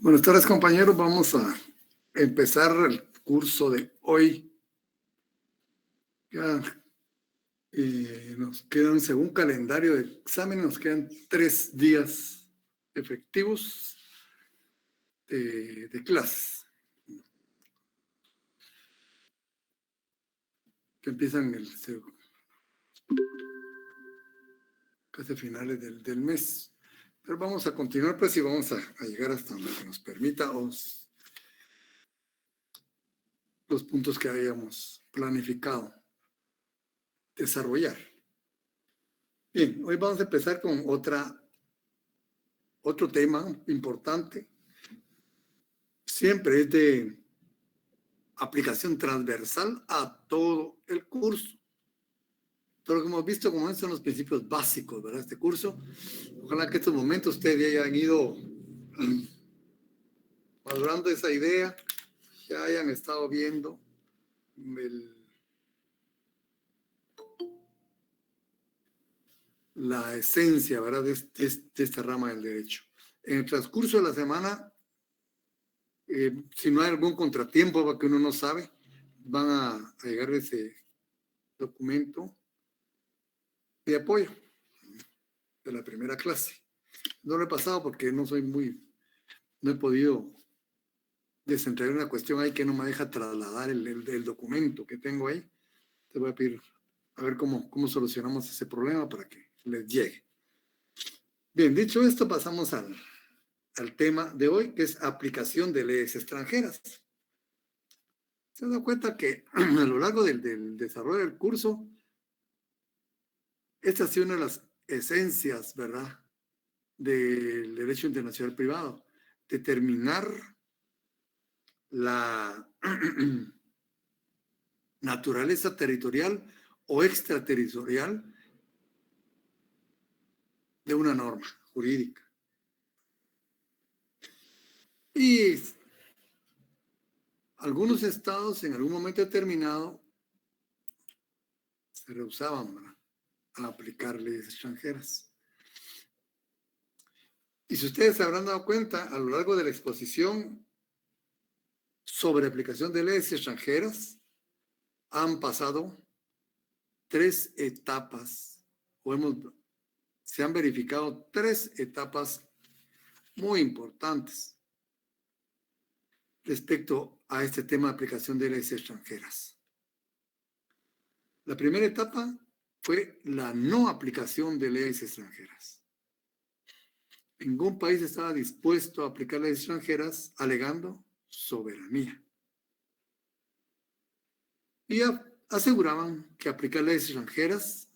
Buenas tardes, compañeros. Vamos a empezar el curso de hoy. Ya nos quedan, según calendario de examen, nos quedan 3 días efectivos de clases que empiezan casi a finales del mes. Pero vamos a continuar, pues, y vamos a llegar hasta donde nos permita los puntos que habíamos planificado desarrollar. Bien, hoy vamos a empezar con otro tema importante. Siempre es de aplicación transversal a todo el curso. Todo lo que hemos visto, como son los principios básicos, ¿verdad? Este curso. Ojalá que estos momentos ustedes ya hayan ido madurando esa idea, ya hayan estado viendo la esencia, ¿verdad? De esta rama del derecho. En el transcurso de la semana, si no hay algún contratiempo que uno no sabe, van a llegar ese documento de apoyo de la primera clase. No lo he pasado porque no he podido desentrar una cuestión ahí que no me deja trasladar el documento que tengo ahí. Te voy a pedir a ver cómo solucionamos ese problema para que les llegue. Bien, dicho esto, pasamos al tema de hoy, que es aplicación de leyes extranjeras. Se han dado cuenta que a lo largo del desarrollo del curso, esta ha sido una de las esencias, ¿verdad?, del derecho internacional privado, determinar la naturaleza territorial o extraterritorial de una norma jurídica. Y algunos estados en algún momento determinado se rehusaban a aplicar leyes extranjeras. Y si ustedes se habrán dado cuenta, a lo largo de la exposición sobre aplicación de leyes extranjeras, han pasado 3 etapas, se han verificado 3 etapas muy importantes respecto a este tema de aplicación de leyes extranjeras. La primera etapa fue la no aplicación de leyes extranjeras. Ningún país estaba dispuesto a aplicar leyes extranjeras alegando soberanía. Y aseguraban que aplicar leyes extranjeras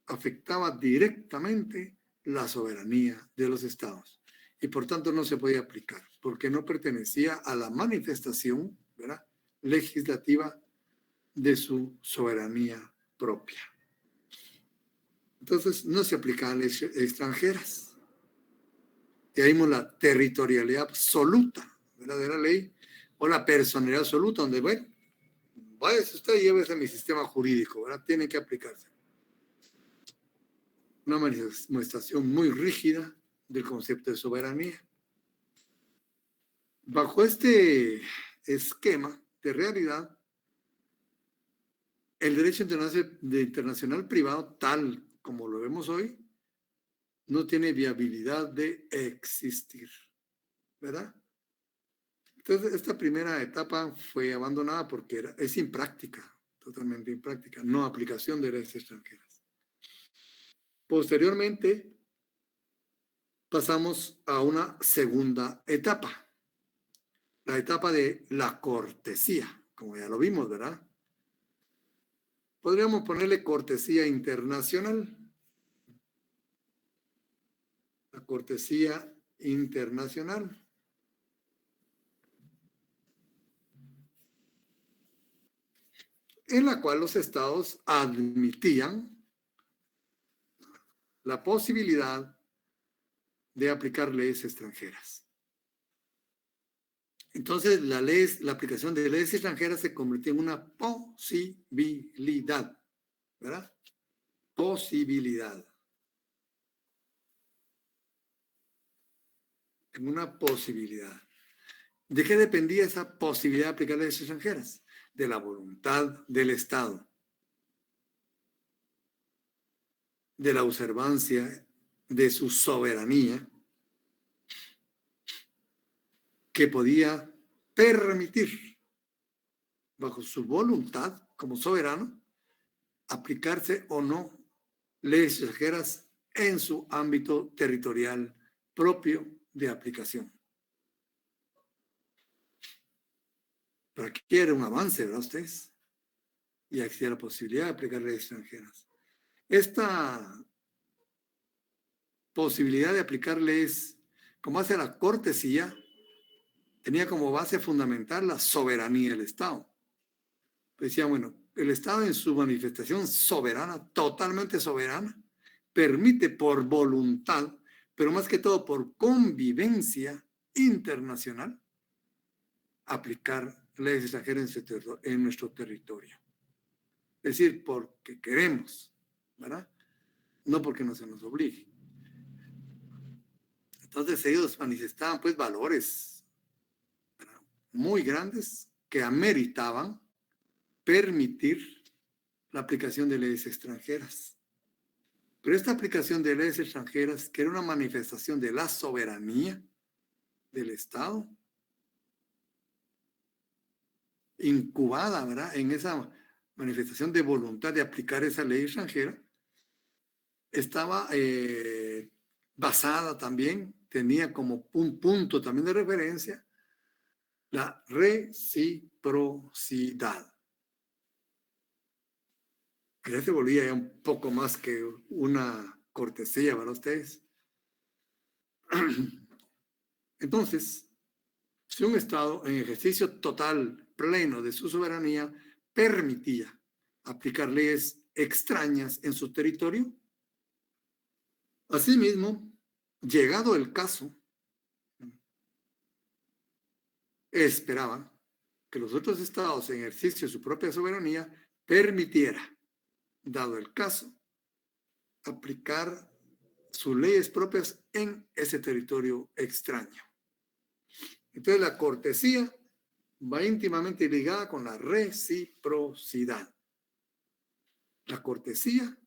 afectaba directamente la soberanía de los estados y por tanto no se podía aplicar porque no pertenecía a la manifestación, ¿verdad?, legislativa de su soberanía propia. Entonces no se aplicaban leyes extranjeras. Y ahí vimos la territorialidad absoluta, ¿verdad?, de la ley, o la personalidad absoluta, donde, bueno, váyase usted y llévese mi sistema jurídico, ¿verdad?, tiene que aplicarse. Una manifestación muy rígida del concepto de soberanía. Bajo este esquema de realidad, el derecho internacional privado, tal como lo vemos hoy, no tiene viabilidad de existir, ¿verdad? Entonces, esta primera etapa fue abandonada porque es impráctica, totalmente impráctica, no aplicación de leyes extranjeras. Posteriormente, pasamos a una segunda etapa, la etapa de la cortesía, como ya lo vimos, ¿verdad? Podríamos ponerle cortesía internacional. La cortesía internacional. En la cual los estados admitían la posibilidad de aplicar leyes extranjeras. Entonces, la aplicación de leyes extranjeras se convirtió en una posibilidad, ¿verdad? Posibilidad. En una posibilidad. ¿De qué dependía esa posibilidad de aplicar leyes extranjeras? De la voluntad del Estado, de la observancia de su soberanía, que podía permitir, bajo su voluntad como soberano, aplicarse o no leyes extranjeras en su ámbito territorial propio de aplicación. Pero aquí quiere un avance, ¿verdad ustedes? Y existía la posibilidad de aplicar leyes extranjeras. Esta posibilidad de aplicar leyes, como hace la cortesía, tenía como base fundamental la soberanía del Estado. Decía, bueno, el Estado en su manifestación soberana, totalmente soberana, permite por voluntad, pero más que todo por convivencia internacional, aplicar leyes extranjeras en nuestro territorio. Es decir, porque queremos, ¿verdad? No porque no se nos obligue. Entonces ellos manifestaban pues valores, ¿verdad?, muy grandes que ameritaban permitir la aplicación de leyes extranjeras. Pero esta aplicación de leyes extranjeras, que era una manifestación de la soberanía del Estado, incubada, ¿verdad?, en esa manifestación de voluntad de aplicar esa ley extranjera, estaba basada también, tenía como un punto también de referencia la reciprocidad. Que ya se volvía ya un poco más que una cortesía para ustedes. Entonces, si un Estado en ejercicio total, pleno de su soberanía, permitía aplicar leyes extrañas en su territorio, asimismo, llegado el caso, esperaba que los otros estados en ejercicio de su propia soberanía permitiera, dado el caso, aplicar sus leyes propias en ese territorio extraño. Entonces la cortesía va íntimamente ligada con la reciprocidad. La cortesía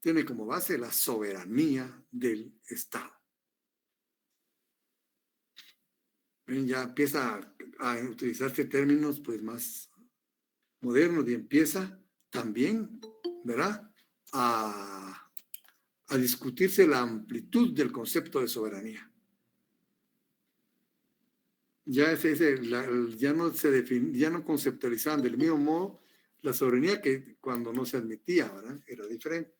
tiene como base la soberanía del Estado. Ya empieza a utilizarse términos pues más modernos y empieza también, ¿verdad?, a discutirse la amplitud del concepto de soberanía. Ya, ya no conceptualizaban del mismo modo la soberanía que cuando no se admitía, ¿verdad? Era diferente.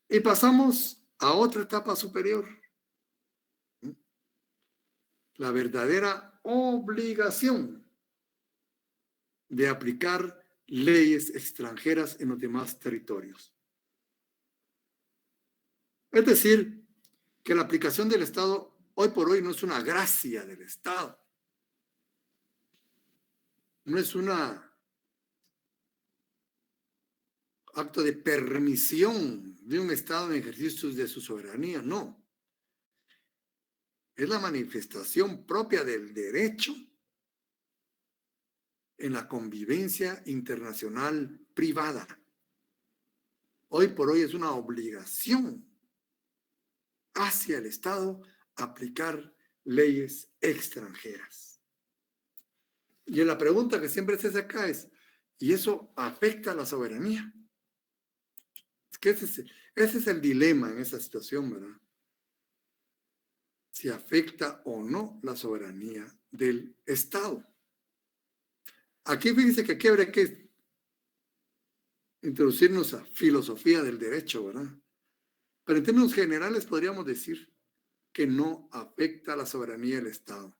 Y pasamos a otra etapa superior. La verdadera obligación de aplicar leyes extranjeras en los demás territorios. Es decir, que la aplicación del Estado hoy por hoy no es una gracia del Estado. No es un acto de permisión de un Estado en ejercicio de su soberanía, no. Es la manifestación propia del derecho en la convivencia internacional privada. Hoy por hoy es una obligación hacia el Estado aplicar leyes extranjeras. Y la pregunta que siempre se hace acá es, ¿y eso afecta a la soberanía? Es que ese es el dilema en esa situación, ¿verdad? Si afecta o no la soberanía del Estado. Aquí fíjense que aquí habría que introducirnos a filosofía del derecho, ¿verdad? Pero en términos generales podríamos decir que no afecta a la soberanía del Estado,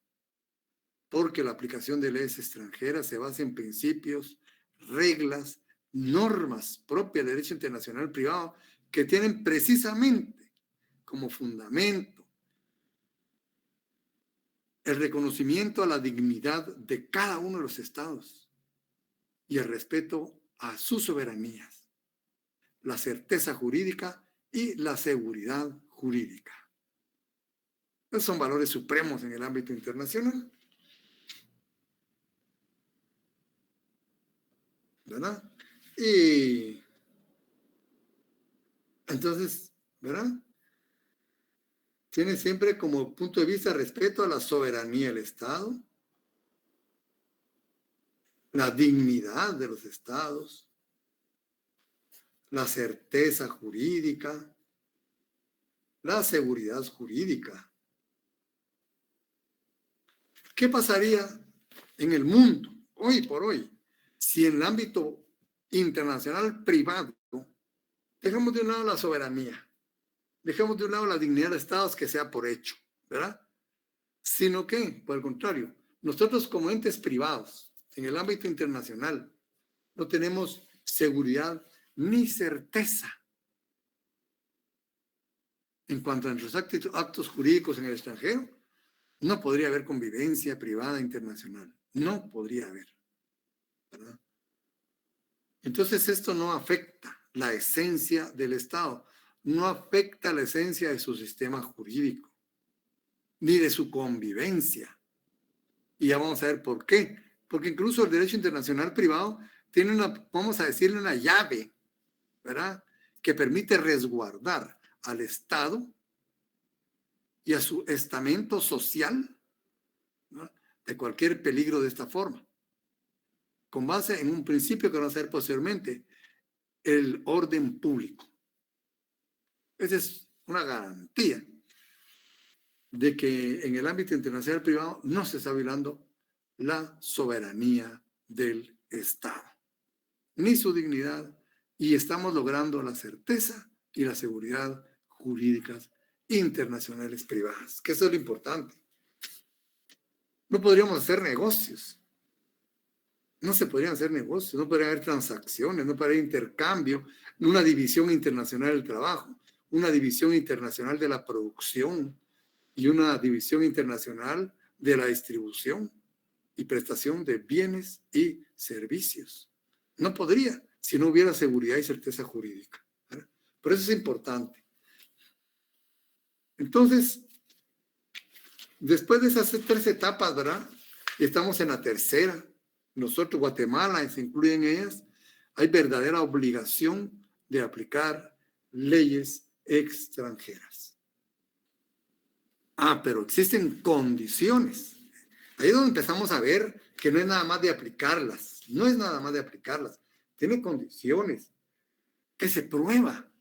porque la aplicación de leyes extranjeras se basa en principios, reglas, normas propias del derecho internacional privado que tienen precisamente como fundamento el reconocimiento a la dignidad de cada uno de los estados y el respeto a sus soberanías, la certeza jurídica y la seguridad jurídica. Esos son valores supremos en el ámbito internacional. ¿verdad? Y entonces, ¿verdad? Tiene siempre como punto de vista respeto a la soberanía del Estado, la dignidad de los estados, la certeza jurídica, la seguridad jurídica. ¿Qué pasaría en el mundo, hoy por hoy, si en el ámbito internacional privado dejamos de un lado la soberanía, dejamos de un lado la dignidad de estados que sea por hecho, ¿verdad? Sino que, por el contrario, nosotros como entes privados, en el ámbito internacional, no tenemos seguridad ni certeza en cuanto a nuestros actos jurídicos en el extranjero. No podría haber convivencia privada internacional. No podría haber, ¿verdad? Entonces esto no afecta la esencia del Estado, no afecta la esencia de su sistema jurídico, ni de su convivencia. Y ya vamos a ver por qué. Porque incluso el derecho internacional privado tiene una, vamos a decirle, una llave, ¿verdad? Que permite resguardar al Estado y a su estamento social, ¿no?, de cualquier peligro de esta forma, con base en un principio que vamos a ver posteriormente, el orden público. Esa es una garantía de que en el ámbito internacional privado no se está violando la soberanía del Estado, ni su dignidad, y estamos logrando la certeza y la seguridad jurídicas internacionales privadas, que eso es lo importante. No podríamos hacer negocios, no se podrían hacer negocios, no podrían haber transacciones, no podría haber intercambio, una división internacional del trabajo, una división internacional de la producción y una división internacional de la distribución y prestación de bienes y servicios. No podría si no hubiera seguridad y certeza jurídica, ¿verdad? Por eso es importante. Entonces, después de esas 3 etapas, ¿verdad? Y estamos en la tercera. Nosotros, Guatemala, se incluyen ellas, hay verdadera obligación de aplicar leyes extranjeras. Pero existen condiciones. Ahí es donde empezamos a ver que no es nada más de aplicarlas, no es nada más de aplicarlas, tiene condiciones que se prueba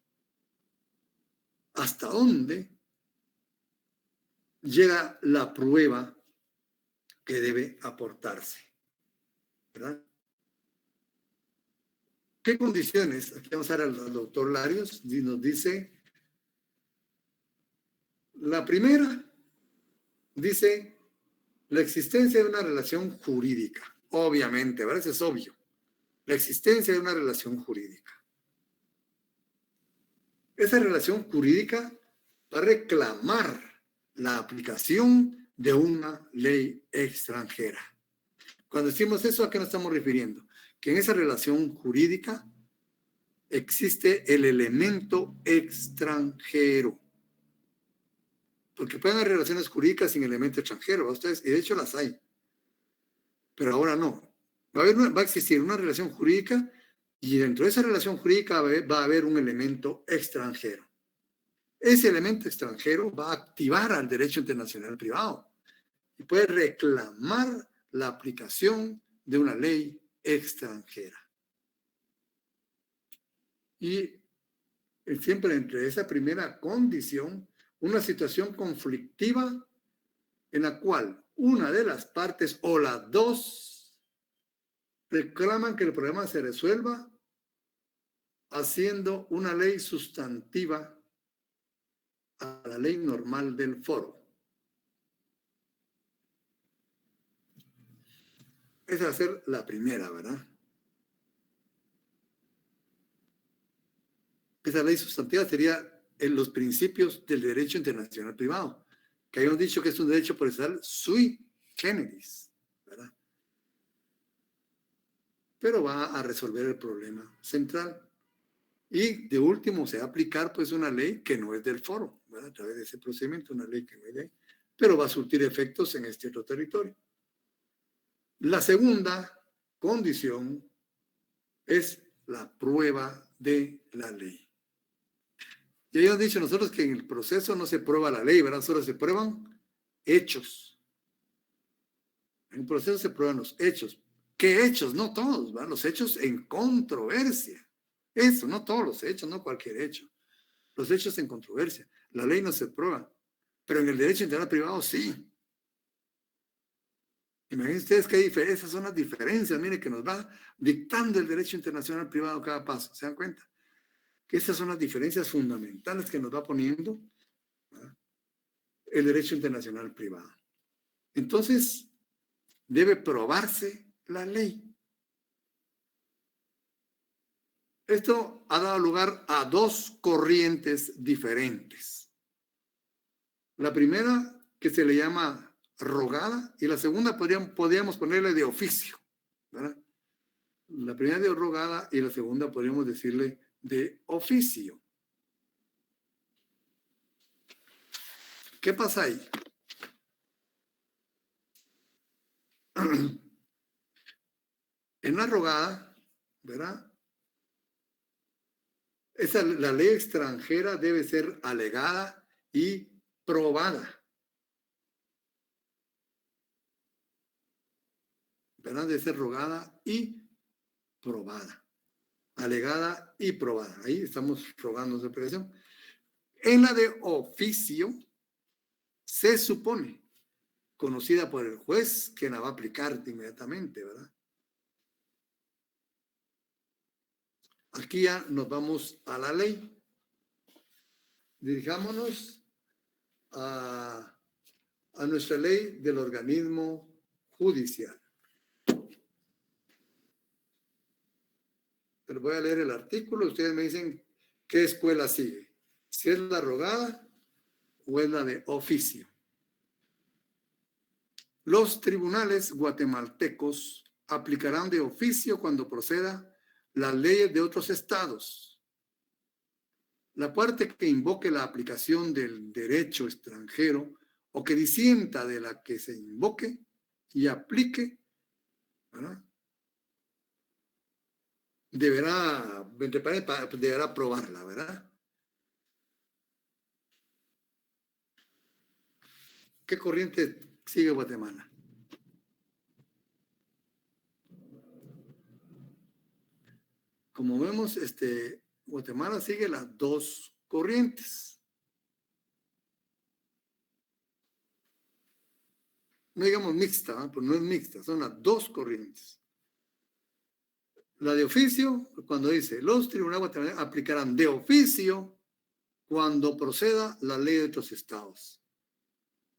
hasta dónde llega la prueba que debe aportarse, ¿verdad? ¿Qué condiciones? Aquí vamos a ver al doctor Larios, y nos dice, la primera, dice, la existencia de una relación jurídica, obviamente, ¿verdad? Eso es obvio, la existencia de una relación jurídica. Esa relación jurídica va a reclamar la aplicación de una ley extranjera. Cuando decimos eso, ¿a qué nos estamos refiriendo? Que en esa relación jurídica existe el elemento extranjero. Porque pueden haber relaciones jurídicas sin elemento extranjero, ustedes, y de hecho las hay. Pero ahora no. Va a existir una relación jurídica y dentro de esa relación jurídica va a haber un elemento extranjero. Ese elemento extranjero va a activar al derecho internacional privado y puede reclamar la aplicación de una ley extranjera. Y siempre entre esa primera condición, una situación conflictiva en la cual una de las partes o las dos reclaman que el problema se resuelva haciendo una ley sustantiva a la ley normal del foro. Esa va a ser la primera, ¿verdad? Esa ley sustantiva sería en los principios del derecho internacional privado, que habíamos dicho que es un derecho procesal sui generis, ¿verdad? Pero va a resolver el problema central. Y de último se va a aplicar pues una ley que no es del foro, ¿verdad? A través de ese procedimiento, una ley que no es de ahí, pero va a surtir efectos en este otro territorio. La segunda condición es la prueba de la ley. Ya hemos dicho nosotros que en el proceso no se prueba la ley, ¿verdad? Solo se prueban hechos. En el proceso se prueban los hechos. ¿Qué hechos? No todos, ¿verdad? Los hechos en controversia. Eso, no todos los hechos, no cualquier hecho. Los hechos en controversia. La ley no se prueba, pero en el derecho internacional privado sí. Imagínense ustedes que esas son las diferencias, mire, que nos va dictando el derecho internacional privado cada paso. ¿Se dan cuenta? Que estas son las diferencias fundamentales que nos va poniendo, ¿verdad?, el derecho internacional privado. Entonces, debe probarse la ley. Esto ha dado lugar a dos corrientes diferentes. La primera, que se le llama rogada, y la segunda podríamos ponerle de oficio, ¿verdad? La primera de rogada y la segunda podríamos decirle de oficio. ¿Qué pasa ahí? En la rogada, ¿verdad?, la ley extranjera debe ser alegada y probada, ¿verdad? Debe ser rogada y probada, alegada y probada. Ahí estamos rogando su expresión. En la de oficio, se supone, conocida por el juez, que la va a aplicar inmediatamente, ¿verdad? Aquí ya nos vamos a la ley. Dirijámonos a nuestra ley del organismo judicial. Pero voy a leer el artículo. Ustedes me dicen qué escuela sigue. Si es la rogada o es la de oficio. Los tribunales guatemaltecos aplicarán de oficio cuando proceda las leyes de otros estados. La parte que invoque la aplicación del derecho extranjero o que disienta de la que se invoque y aplique, ¿verdad?, deberá probarla, ¿verdad? ¿Qué corriente sigue Guatemala? Como vemos, Guatemala sigue las dos corrientes. No digamos mixta, pues no es mixta, son las dos corrientes. La de oficio, cuando dice, los tribunales guatemaltecos aplicarán de oficio cuando proceda la ley de otros estados.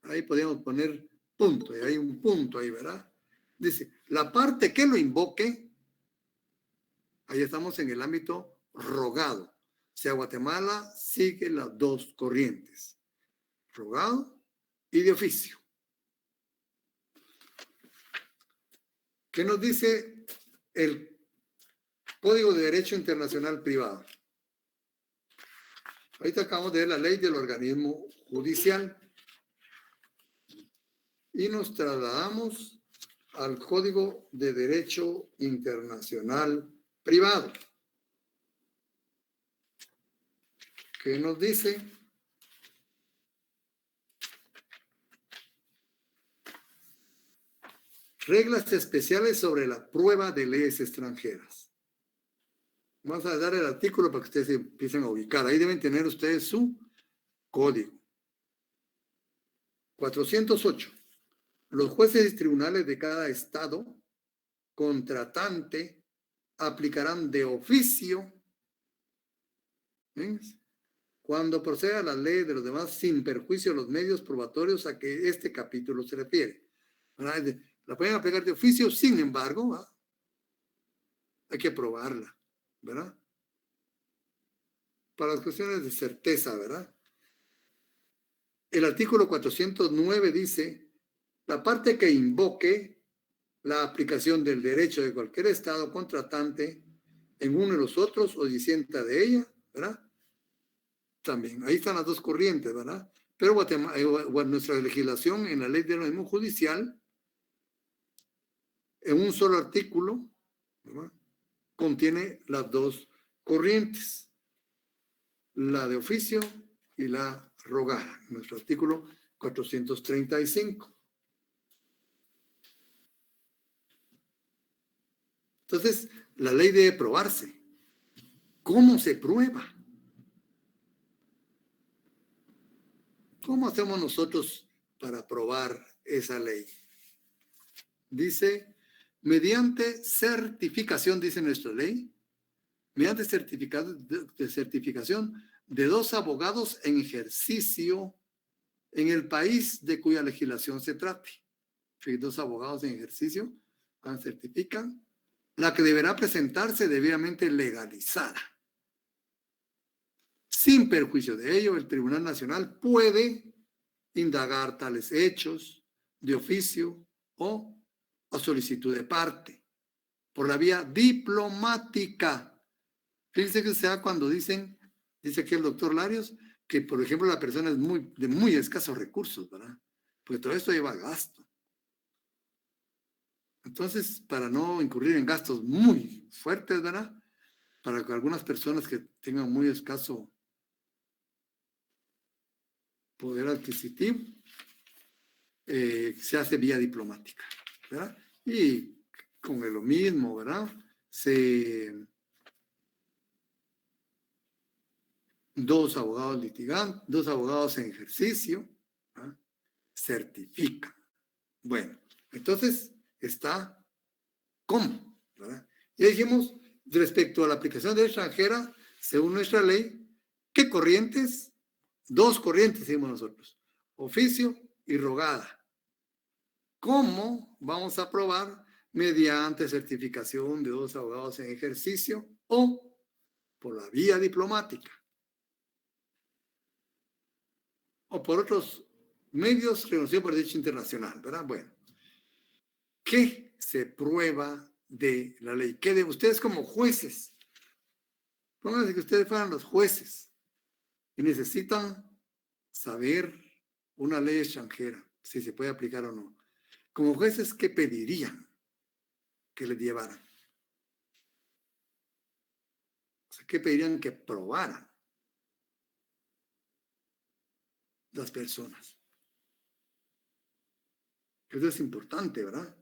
Ahí podríamos poner punto, y hay un punto ahí, ¿verdad? Dice, la parte que lo invoque, ahí estamos en el ámbito rogado. O sea, Guatemala sigue las dos corrientes, rogado y de oficio. ¿Qué nos dice el Código de Derecho Internacional Privado? Ahorita acabamos de ver la ley del organismo judicial y nos trasladamos al Código de Derecho Internacional Privado. ¿Qué nos dice? Reglas especiales sobre la prueba de leyes extranjeras. Vamos a dar el artículo para que ustedes se empiecen a ubicar. Ahí deben tener ustedes su código. 408. Los jueces y tribunales de cada estado contratante aplicarán de oficio, ¿ves?, cuando proceda la ley de los demás sin perjuicio de los medios probatorios a que este capítulo se refiere. La pueden aplicar de oficio, sin embargo, ¿verdad?, hay que probarla, ¿verdad? Para las cuestiones de certeza, ¿verdad? El artículo 409 dice, la parte que invoque la aplicación del derecho de cualquier estado contratante en uno de los otros o disienta de ella, ¿verdad? También, ahí están las dos corrientes, ¿verdad? Pero nuestra legislación en la ley del organismo judicial, en un solo artículo, ¿verdad?, contiene las dos corrientes, la de oficio y la rogada, nuestro artículo 435. Entonces, la ley debe probarse. ¿Cómo se prueba? ¿Cómo hacemos nosotros para probar esa ley? Dice, mediante certificación, dice nuestra ley, mediante certificación de 2 abogados en ejercicio en el país de cuya legislación se trate. 2 abogados en ejercicio certifican, la que deberá presentarse debidamente legalizada. Sin perjuicio de ello, el Tribunal Nacional puede indagar tales hechos de oficio o a solicitud de parte por la vía diplomática. Fíjense que sea cuando dice aquí el doctor Larios, que por ejemplo la persona es de muy escasos recursos, ¿verdad? Porque todo esto lleva gasto. Entonces, para no incurrir en gastos muy fuertes, ¿verdad? Para que algunas personas que tengan muy escaso poder adquisitivo, se hace vía diplomática, ¿verdad? Y con lo mismo, ¿verdad? Dos abogados litigantes, 2 abogados en ejercicio, ¿verdad? Certifican. Bueno, entonces está ¿cómo? ¿Verdad? Ya dijimos, respecto a la aplicación de extranjera, según nuestra ley, ¿qué corrientes? 2 corrientes, decimos nosotros, oficio y rogada. ¿Cómo vamos a probar? Mediante certificación de 2 abogados en ejercicio o por la vía diplomática o por otros medios reconocidos por derecho internacional, ¿verdad? Bueno, ¿qué se prueba de la ley? ¿Qué de ustedes como jueces? Pónganse que ustedes fueran los jueces y necesitan saber una ley extranjera, si se puede aplicar o no. Como jueces, ¿qué pedirían que les llevaran? O sea, ¿qué pedirían que probaran las personas? Eso es importante, ¿verdad?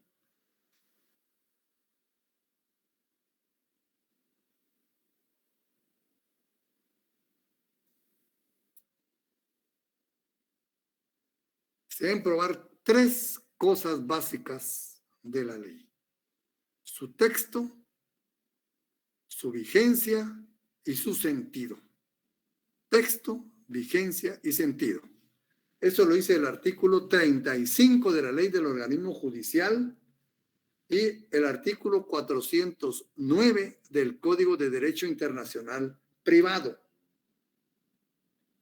Se deben probar 3 cosas básicas de la ley: su texto, su vigencia y su sentido. Texto, vigencia y sentido. Eso lo dice el artículo 35 de la ley del organismo judicial y el artículo 409 del Código de Derecho Internacional Privado.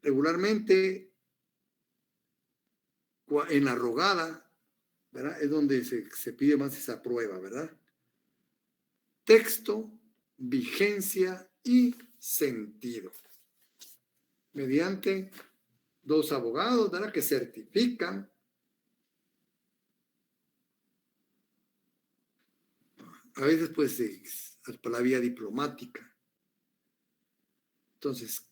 Regularmente, en la rogada, ¿verdad?, es donde se pide más esa prueba, ¿verdad? Texto, vigencia y sentido. Mediante 2 abogados, ¿verdad?, que certifican. A veces, pues, por la vía diplomática. Entonces,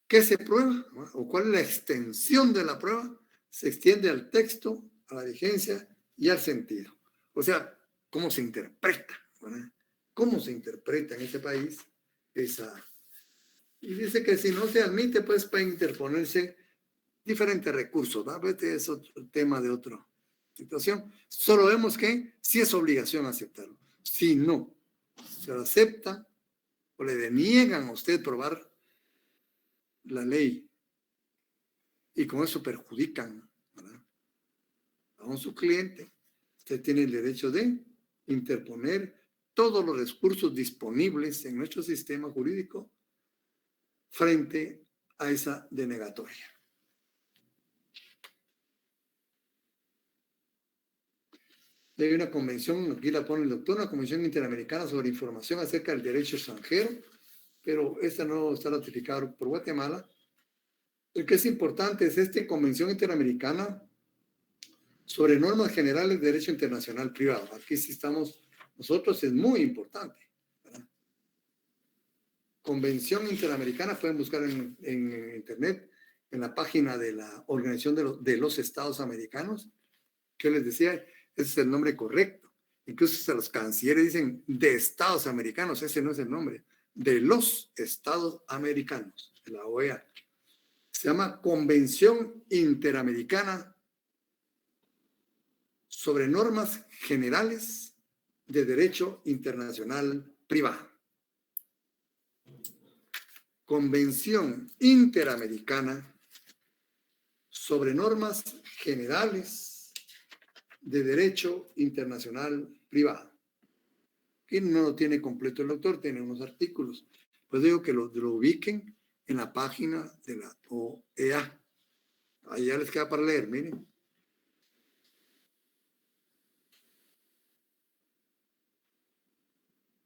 ¿qué se prueba? ¿O cuál es la extensión de la prueba? Se extiende al texto, a la vigencia y al sentido. O sea, ¿cómo se interpreta? ¿Verdad? ¿Cómo se interpreta en ese país esa? Y dice que si no se admite, pues pueden interponerse diferentes recursos, ¿verdad? Este es otro tema de otra situación. Solo vemos que sí es obligación aceptarlo. Si no se lo acepta o le deniegan a usted probar la ley y con eso perjudican, ¿verdad?, a su cliente, usted tiene el derecho de interponer todos los recursos disponibles en nuestro sistema jurídico frente a esa denegatoria. Hay una convención, aquí la pone el doctor, una convención interamericana sobre información acerca del derecho extranjero, pero esta no está ratificada por Guatemala. El que es importante es esta convención interamericana sobre normas generales de derecho internacional privado. Aquí sí estamos nosotros es muy importante, ¿verdad? Convención Interamericana, pueden buscar en internet, en la página de la Organización de los Estados Americanos, que les decía, ese es el nombre correcto. Incluso hasta los cancilleres dicen de Estados Americanos, ese no es el nombre, de los Estados Americanos, de la OEA. Se llama Convención Interamericana sobre Normas Generales de Derecho Internacional Privado. Convención Interamericana sobre Normas Generales de Derecho Internacional Privado. Aquí no lo tiene completo el doctor, tiene unos artículos. Pues digo que lo ubiquen en la página de la OEA. Ahí ya les queda para leer, miren.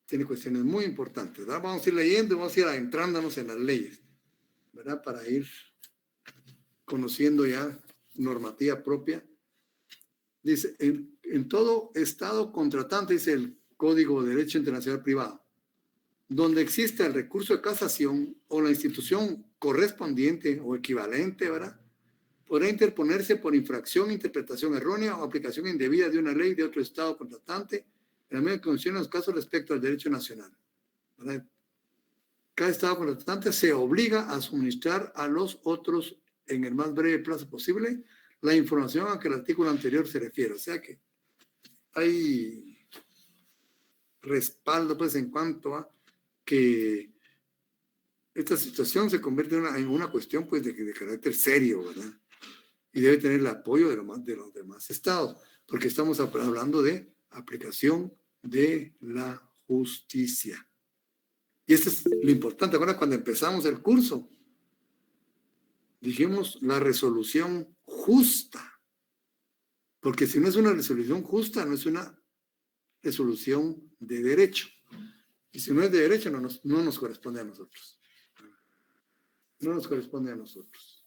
Tiene cuestiones muy importantes, ¿verdad? Vamos a ir leyendo, vamos a ir adentrándonos en las leyes, ¿verdad? Para ir conociendo ya normativa propia. Dice, en todo Estado contratante, dice el Código de Derecho Internacional Privado, donde existe el recurso de casación o la institución correspondiente o equivalente, ¿verdad? Podrá interponerse por infracción, interpretación errónea o aplicación indebida de una ley de otro Estado contratante en la medida que concierne los casos respecto al derecho nacional, ¿verdad? Cada Estado contratante se obliga a suministrar a los otros en el más breve plazo posible la información a que el artículo anterior se refiere. O sea que hay respaldo pues en cuanto a que esta situación se convierte en una cuestión pues de carácter serio, ¿verdad? Y debe tener el apoyo de los demás estados, porque estamos hablando de aplicación de la justicia. Y esto es lo importante. Ahora, cuando empezamos el curso, dijimos la resolución justa, porque si no es una resolución justa, no es una resolución de derecho. Y si no es de derecho, no nos corresponde a nosotros. No nos corresponde a nosotros.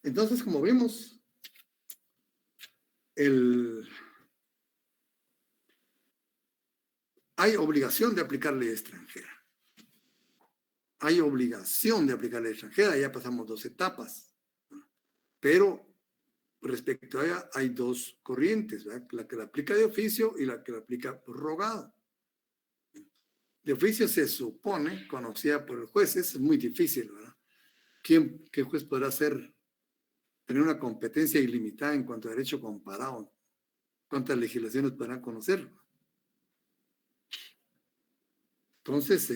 Entonces, como vimos, hay obligación de aplicar ley extranjera. Hay obligación de aplicar ley extranjera, ya pasamos 2 etapas. Pero respecto a ella hay 2 corrientes, ¿verdad? La que la aplica de oficio y la que la aplica por rogado. De oficio se supone, conocida por el juez, es muy difícil, ¿verdad? ¿Qué juez podrá tener una competencia ilimitada en cuanto a derecho comparado? ¿Cuántas legislaciones podrán conocer? Entonces,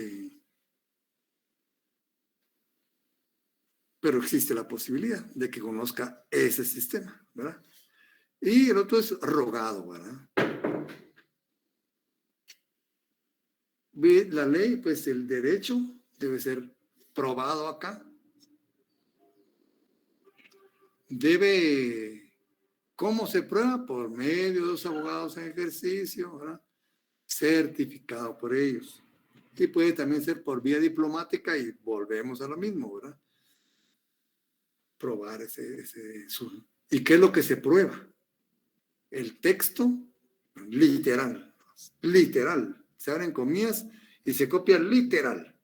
pero existe la posibilidad de que conozca ese sistema, ¿verdad? Y el otro es rogado, ¿verdad? La ley, pues el derecho debe ser probado acá. ¿Cómo se prueba? Por medio de los abogados en ejercicio, ¿verdad? Certificado por ellos. Y puede también ser por vía diplomática y volvemos a lo mismo, ¿verdad? Probar ¿Y qué es lo que se prueba? El texto literal, se abren comillas y se copia literal.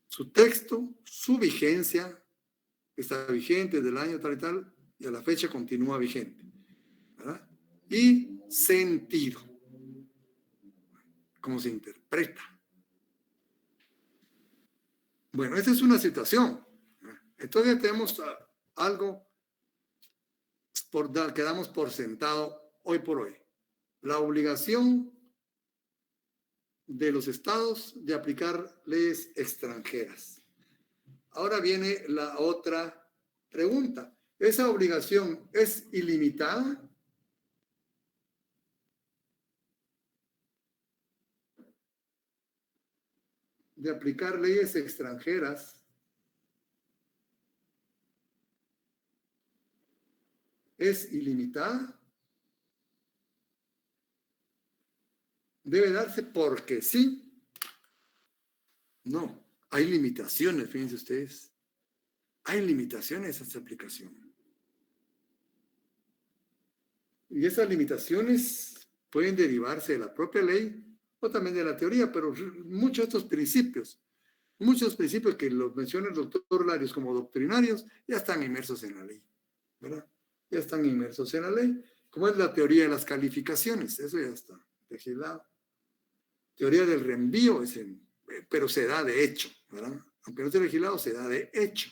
Su texto, su vigencia, está vigente desde el año tal y tal, y a la fecha continúa vigente, ¿verdad? Y sentido, cómo se interpreta. Bueno, esa es una situación. Entonces tenemos algo que damos por sentado hoy por hoy. La obligación de los estados de aplicar leyes extranjeras. Ahora viene la otra pregunta. ¿Esa obligación es ilimitada? De aplicar leyes extranjeras es ilimitada. Debe darse porque sí. No, hay limitaciones, fíjense ustedes. Hay limitaciones a esta aplicación. Y esas limitaciones pueden derivarse de la propia ley o también de la teoría, pero muchos de estos principios, que los menciona el doctor Larios como doctrinarios, ya están inmersos en la ley, ¿verdad? Ya están inmersos en la ley, como es la teoría de las calificaciones, eso ya está legislado. Teoría del reenvío, pero se da de hecho, ¿verdad? Aunque no esté legislado, se da de hecho.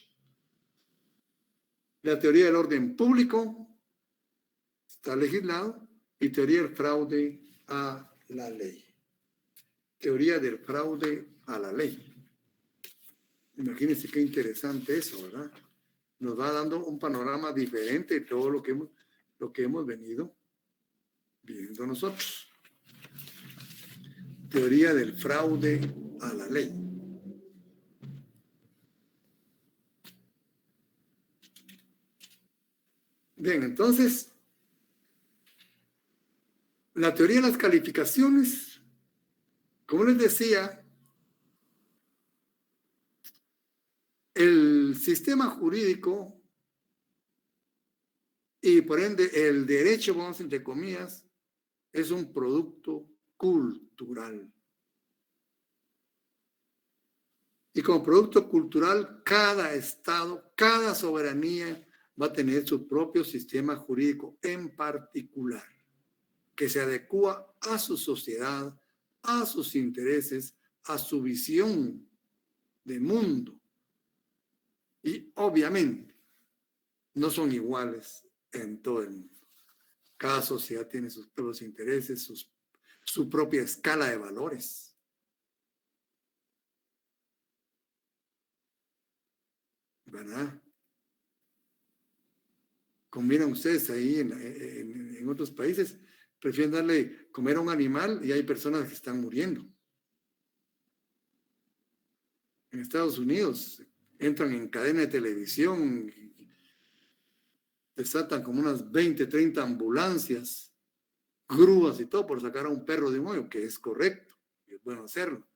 La teoría del orden público está legislado, y teoría del fraude a la ley. Teoría del fraude a la ley. Imagínense qué interesante eso, ¿verdad? Nos va dando un panorama diferente de todo lo que hemos venido viendo nosotros. Teoría del fraude a la ley. Bien, entonces, la teoría de las calificaciones, como les decía, el sistema jurídico y por ende el derecho, vamos entre comillas, es un producto cultural. Y como producto cultural, cada estado, cada soberanía va a tener su propio sistema jurídico en particular, que se adecua a su sociedad, a sus intereses, a su visión de mundo. Y obviamente no son iguales en todo el mundo. Cada sociedad tiene sus propios intereses, su propia escala de valores. ¿Verdad? Como miran ustedes ahí en otros países, prefieren darle comer a un animal y hay personas que están muriendo. En Estados Unidos entran en cadena de televisión, desatan como unas 20, 30 ambulancias, grúas y todo por sacar a un perro de un hoyo, que es correcto, es bueno hacerlo.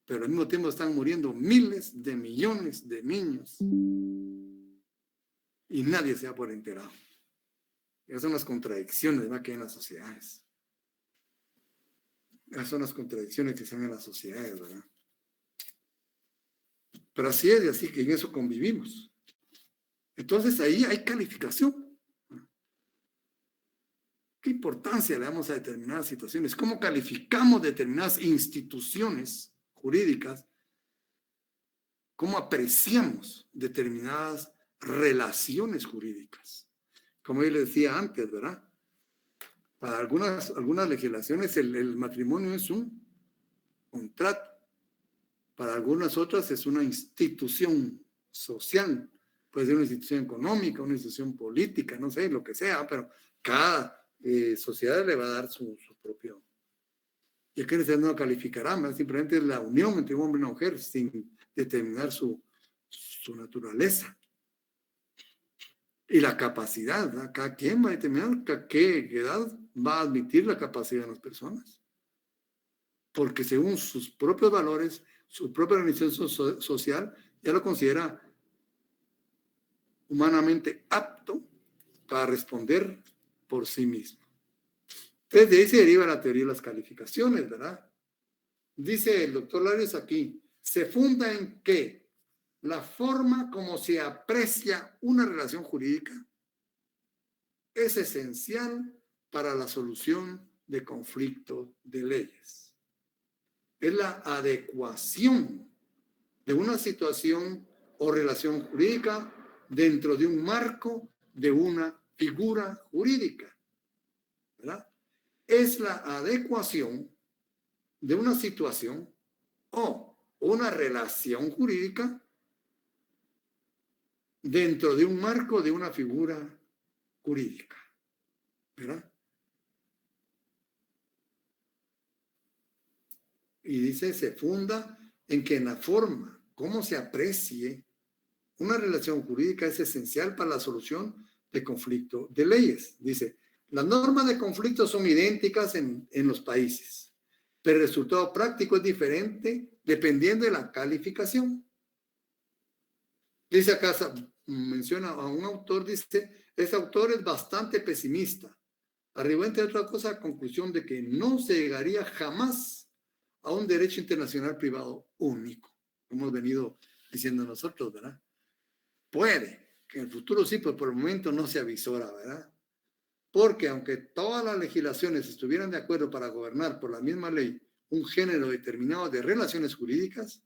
Pero al mismo tiempo están muriendo miles de millones de niños y nadie se da por enterado. Esas son las contradicciones, ¿verdad?, que hay en las sociedades. Esas son las contradicciones que se dan en las sociedades, ¿verdad? Pero así es, y así que en eso convivimos. Entonces ahí hay calificación. ¿Qué importancia le damos a determinadas situaciones? ¿Cómo calificamos determinadas instituciones jurídicas? ¿Cómo apreciamos determinadas relaciones jurídicas? Como yo les decía antes, ¿verdad? Para algunas legislaciones el matrimonio es un contrato. Para algunas otras es una institución social. Puede ser una institución económica, una institución política, no sé, lo que sea, pero cada sociedad le va a dar su propio. Y aquí no calificará, simplemente es la unión entre un hombre y una mujer sin determinar su naturaleza. Y la capacidad, ¿verdad? Cada quien va a determinar a qué edad va a admitir la capacidad de las personas. Porque según sus propios valores, su propia organización social, ya lo considera humanamente apto para responder por sí mismo. Entonces, de ahí se deriva la teoría de las calificaciones, ¿verdad? Dice el doctor Larios aquí, se funda en que la forma como se aprecia una relación jurídica es esencial para la solución de conflictos de leyes. Es la adecuación de una situación o relación jurídica dentro de un marco de una figura jurídica, ¿verdad? Es la adecuación de una situación o una relación jurídica dentro de un marco de una figura jurídica, ¿verdad? Y dice, se funda en que en la forma como se aprecie una relación jurídica es esencial para la solución de conflicto de leyes. Dice, las normas de conflicto son idénticas en los países, pero el resultado práctico es diferente dependiendo de la calificación. Dice acá, menciona a un autor, dice, ese autor es bastante pesimista, arribó, entre otras cosas, a la conclusión de que no se llegaría jamás a un derecho internacional privado único, como hemos venido diciendo nosotros, ¿verdad? Puede, que en el futuro sí, pero por el momento no se avisora, ¿verdad? Porque aunque todas las legislaciones estuvieran de acuerdo para gobernar por la misma ley un género determinado de relaciones jurídicas,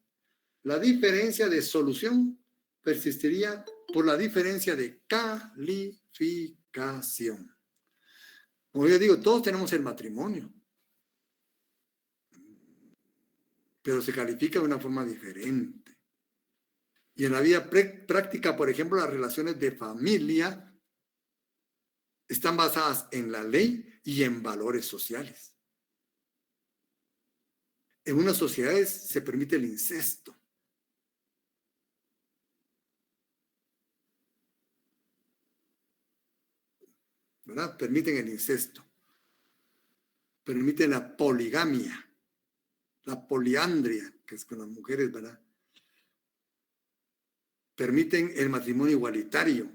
la diferencia de solución persistiría por la diferencia de calificación. Como yo digo, todos tenemos el matrimonio, pero se califica de una forma diferente. Y en la vida práctica, por ejemplo, las relaciones de familia están basadas en la ley y en valores sociales. En unas sociedades se permite el incesto. ¿Verdad? Permiten el incesto. Permiten la poligamia, la poliandria, que es con las mujeres, ¿verdad? Permiten el matrimonio igualitario.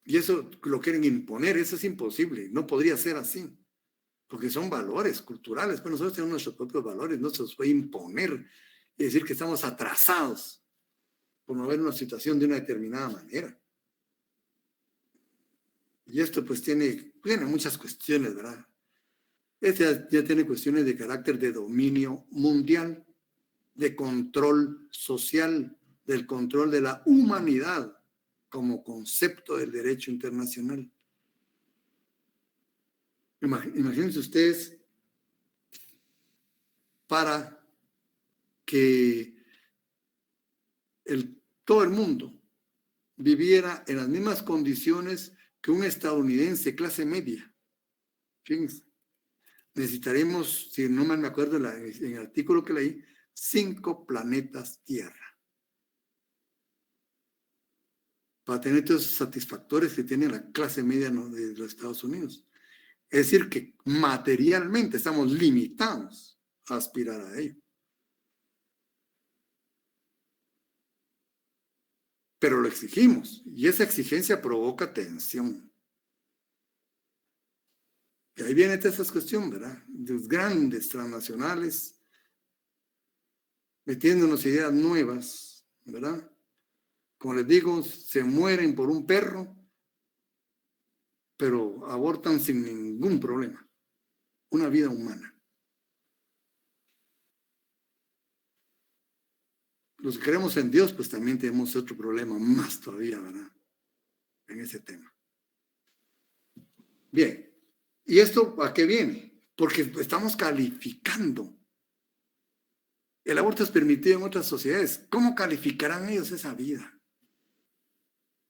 Y eso lo quieren imponer, eso es imposible, no podría ser así, porque son valores culturales, pero nosotros tenemos nuestros propios valores, no se los puede imponer y decir que estamos atrasados por no ver una situación de una determinada manera. Y esto pues tiene muchas cuestiones, ¿verdad? Este ya tiene cuestiones de carácter de dominio mundial, de control social, del control de la humanidad como concepto del derecho internacional. Imagínense ustedes para que todo el mundo viviera en las mismas condiciones que un estadounidense clase media. Fíjense, necesitaremos, si no mal me acuerdo en el artículo que leí, 5 planetas Tierra para tener todos esos satisfactores que tiene la clase media, ¿no?, de los Estados Unidos. Es decir, que materialmente estamos limitados a aspirar a ello. Pero lo exigimos, y esa exigencia provoca tensión. Y ahí viene toda esa cuestión, ¿verdad? De los grandes transnacionales metiéndonos ideas nuevas, ¿verdad? Como les digo, se mueren por un perro, pero abortan sin ningún problema. Una vida humana. Los que creemos en Dios, pues también tenemos otro problema más todavía, ¿verdad? En ese tema. Bien, ¿y esto a qué viene? Porque estamos calificando. El aborto es permitido en otras sociedades. ¿Cómo calificarán ellos esa vida?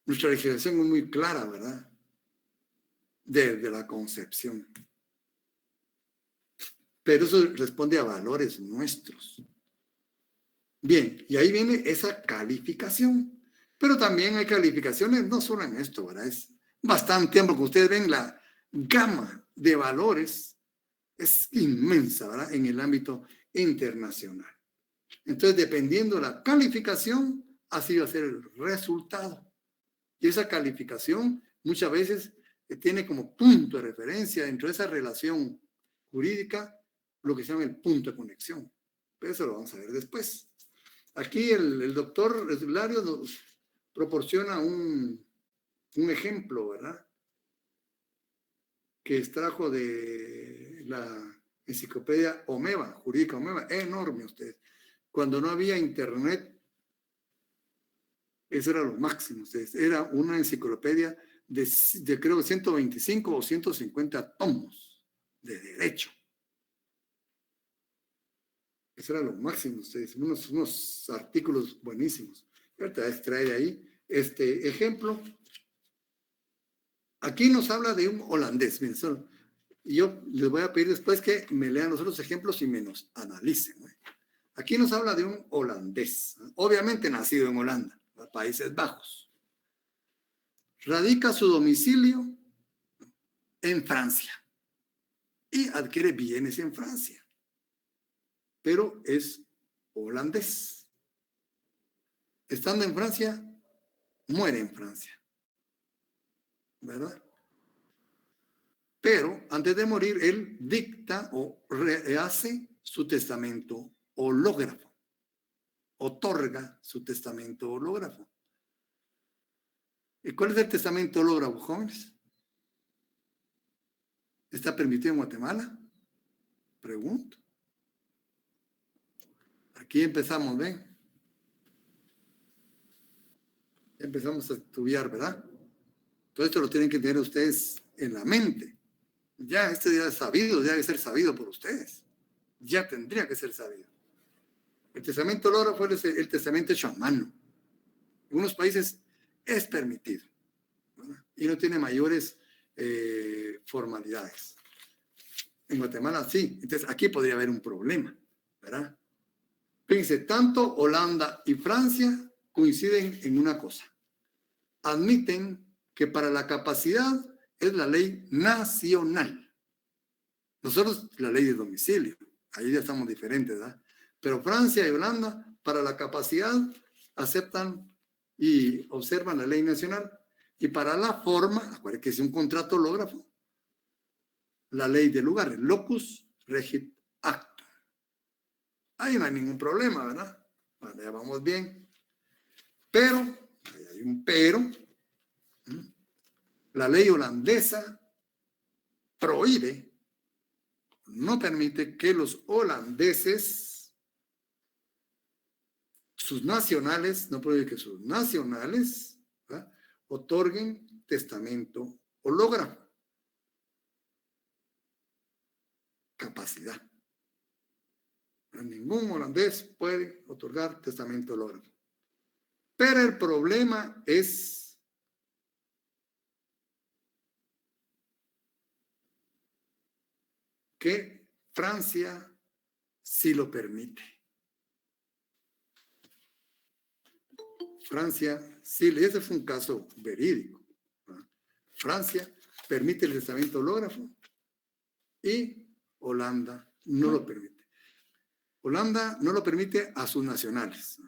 Nuestra legislación es muy clara, ¿verdad? Desde la concepción. Pero eso responde a valores nuestros. Bien, y ahí viene esa calificación. Pero también hay calificaciones, no solo en esto, ¿verdad? Es bastante amplio, que ustedes ven la gama de valores es inmensa, ¿verdad? En el ámbito internacional. Entonces, dependiendo de la calificación, así va a ser el resultado. Y esa calificación muchas veces tiene como punto de referencia dentro de esa relación jurídica lo que se llama el punto de conexión. Pero eso lo vamos a ver después. Aquí el doctor Lario nos proporciona un ejemplo, ¿verdad? Que extrajo de la enciclopedia Omeva, jurídica Omeva, enorme ustedes. Cuando no había internet, eso era lo máximo, ustedes. Era una enciclopedia de creo 125 o 150 tomos de derecho. Eso era lo máximo, ustedes. Unos artículos buenísimos. Ahorita extrae de ahí este ejemplo. Aquí nos habla de un holandés. Miren, y yo les voy a pedir después que me lean los otros ejemplos y me los analicen. Aquí nos habla de un holandés, obviamente nacido en Holanda, los Países Bajos. Radica su domicilio en Francia y adquiere bienes en Francia, pero es holandés. Estando en Francia, muere en Francia, ¿verdad? Pero antes de morir, él dicta o rehace su testamento hológrafo. Otorga su testamento hológrafo. ¿Y cuál es el testamento hológrafo, jóvenes? ¿Está permitido en Guatemala? Pregunto. Aquí empezamos, ¿ven? Empezamos a estudiar, ¿verdad? Todo esto lo tienen que tener ustedes en la mente. Ya este día es sabido, ya debe ser sabido por ustedes. Ya tendría que ser sabido. El testamento hológrafo es el testamento hecho a mano. En unos países es permitido, ¿verdad? Y no tiene mayores formalidades. En Guatemala sí. Entonces aquí podría haber un problema, ¿verdad? Fíjense, tanto Holanda y Francia coinciden en una cosa. Admiten que para la capacidad es la ley nacional. Nosotros la ley de domicilio. Ahí ya estamos diferentes, ¿verdad? Pero Francia y Holanda para la capacidad aceptan y observan la ley nacional. Y para la forma, acuérdense que es un contrato hológrafo, la ley del lugar, el locus regit actum. Ahí no hay ningún problema, ¿verdad? Bueno, ya vamos bien. Pero, ahí hay un pero. La ley holandesa prohíbe, no permite que los holandeses, sus nacionales, no prohíbe que sus nacionales, ¿verdad?, otorguen testamento hológrafo. Capacidad. Ningún holandés puede otorgar testamento hológrafo. Pero el problema es que Francia sí lo permite. Francia sí, ese fue un caso verídico, ¿verdad? Francia permite el testamento hológrafo y Holanda no lo permite. Holanda no lo permite a sus nacionales.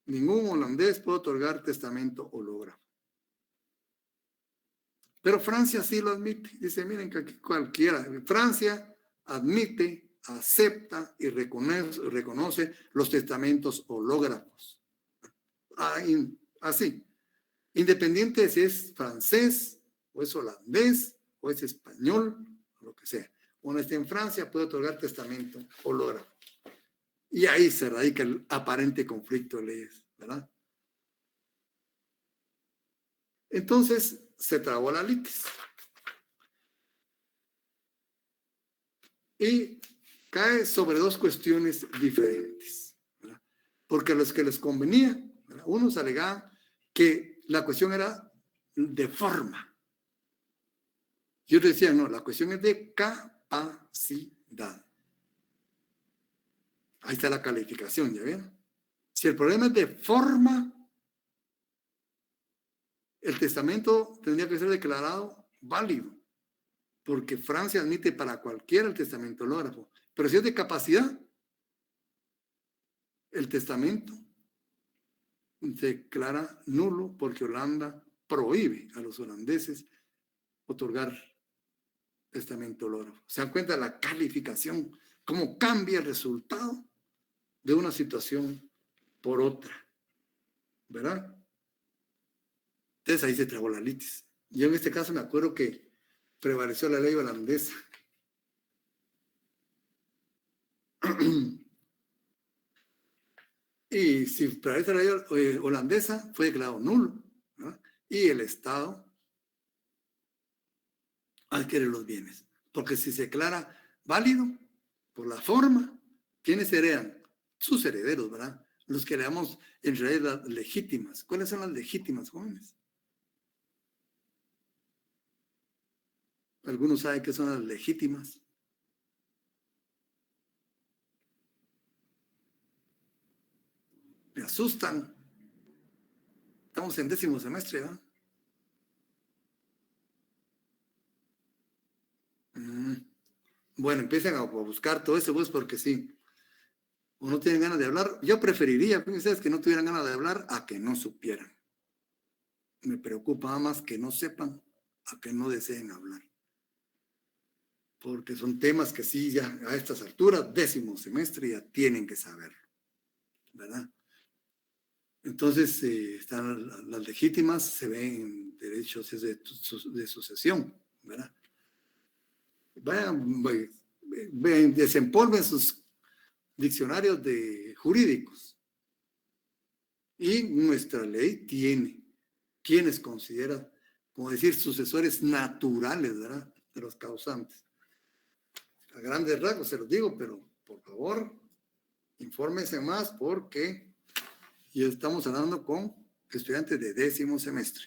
Ningún holandés puede otorgar testamento hológrafo. Pero Francia sí lo admite. Dice, miren que aquí cualquiera. Francia admite, acepta y reconoce los testamentos hológrafos. Así. Independiente de si es francés, o es holandés, o es español, o lo que sea. Uno está en Francia, puede otorgar testamento hológrafo. Y ahí se radica el aparente conflicto de leyes, ¿verdad? Entonces se trabó la litis. Y cae sobre dos cuestiones diferentes, ¿verdad? Porque a los que les convenía, ¿verdad?, unos alegaban que la cuestión era de forma. Y otros decían, no, la cuestión es de capacidad. Ahí está la calificación, ¿ya ven? Si el problema es de forma, el testamento tendría que ser declarado válido, porque Francia admite para cualquiera el testamento hológrafo. Pero si es de capacidad, el testamento se declara nulo porque Holanda prohíbe a los holandeses otorgar testamento hológrafo. ¿Se dan cuenta de la calificación? ¿Cómo cambia el resultado de una situación por otra? ¿Verdad? Entonces ahí se trabó la litis. Yo en este caso me acuerdo que prevaleció la ley holandesa. Y si prevalece la ley holandesa, fue declarado nulo, ¿verdad? Y el Estado adquiere los bienes. Porque si se declara válido por la forma, ¿quiénes heredan? Sus herederos, ¿verdad? Los que le damos en realidad legítimas. ¿Cuáles son las legítimas, jóvenes? Algunos saben qué son las legítimas. Me asustan. Estamos en 10º semestre, ¿verdad? Bueno, empiecen a buscar todo eso, pues, porque sí. O no tienen ganas de hablar. Yo preferiría, ustedes, que no tuvieran ganas de hablar a que no supieran. Me preocupa más que no sepan a que no deseen hablar. porque son temas que sí, ya a estas alturas, 10º semestre, ya tienen que saberlo, ¿verdad? Entonces, están las legítimas, se ven en derechos de sucesión, ¿verdad? Vayan, desempolven sus diccionarios jurídicos. Y nuestra ley tiene quienes considera, como decir, sucesores naturales, ¿verdad?, de los causantes. A grandes rasgos se los digo, pero por favor, infórmense más porque ya estamos hablando con estudiantes de 10º semestre.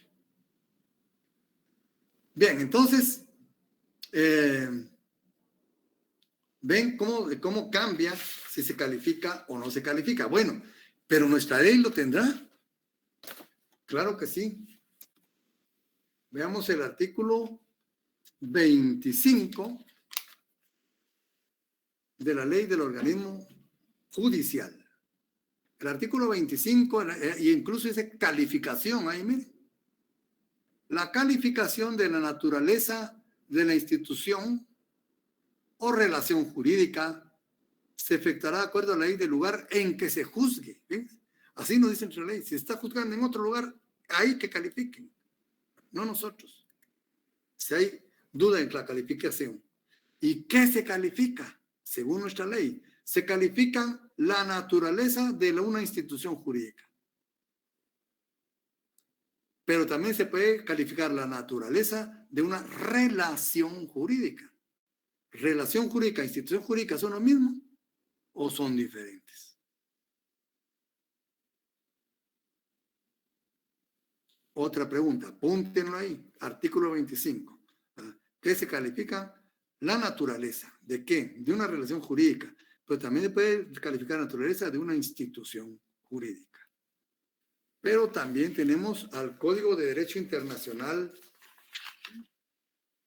Bien, entonces, ven cómo cambia si se califica o no se califica. Bueno, pero nuestra ley lo tendrá. Claro que sí. Veamos el artículo 25 de la ley del organismo judicial. El artículo 25, y incluso dice calificación, ahí miren. La calificación de la naturaleza de la institución o relación jurídica se efectuará de acuerdo a la ley del lugar en que se juzgue. ¿Ves? Así nos dice nuestra ley. Si está juzgando en otro lugar, ahí que califiquen, no nosotros. Si hay duda en la calificación. ¿Y qué se califica? Según nuestra ley, se califica la naturaleza de una institución jurídica. Pero también se puede calificar la naturaleza de una relación jurídica. ¿Relación jurídica e institución jurídica son lo mismo o son diferentes? Otra pregunta, apúntenlo ahí, artículo 25. ¿Qué se califica? La naturaleza. ¿De qué? De una relación jurídica, pero también se puede calificar la naturaleza de una institución jurídica. Pero también tenemos al Código de Derecho Internacional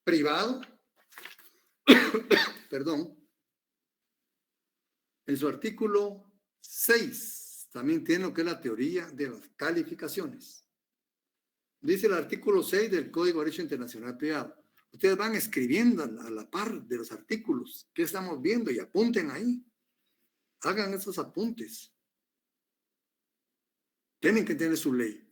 Privado, perdón, en su artículo 6, también tiene lo que es la teoría de las calificaciones. Dice el artículo 6 del Código de Derecho Internacional Privado. Ustedes van escribiendo a la par de los artículos que estamos viendo y apunten ahí. Hagan esos apuntes. Tienen que tener su ley.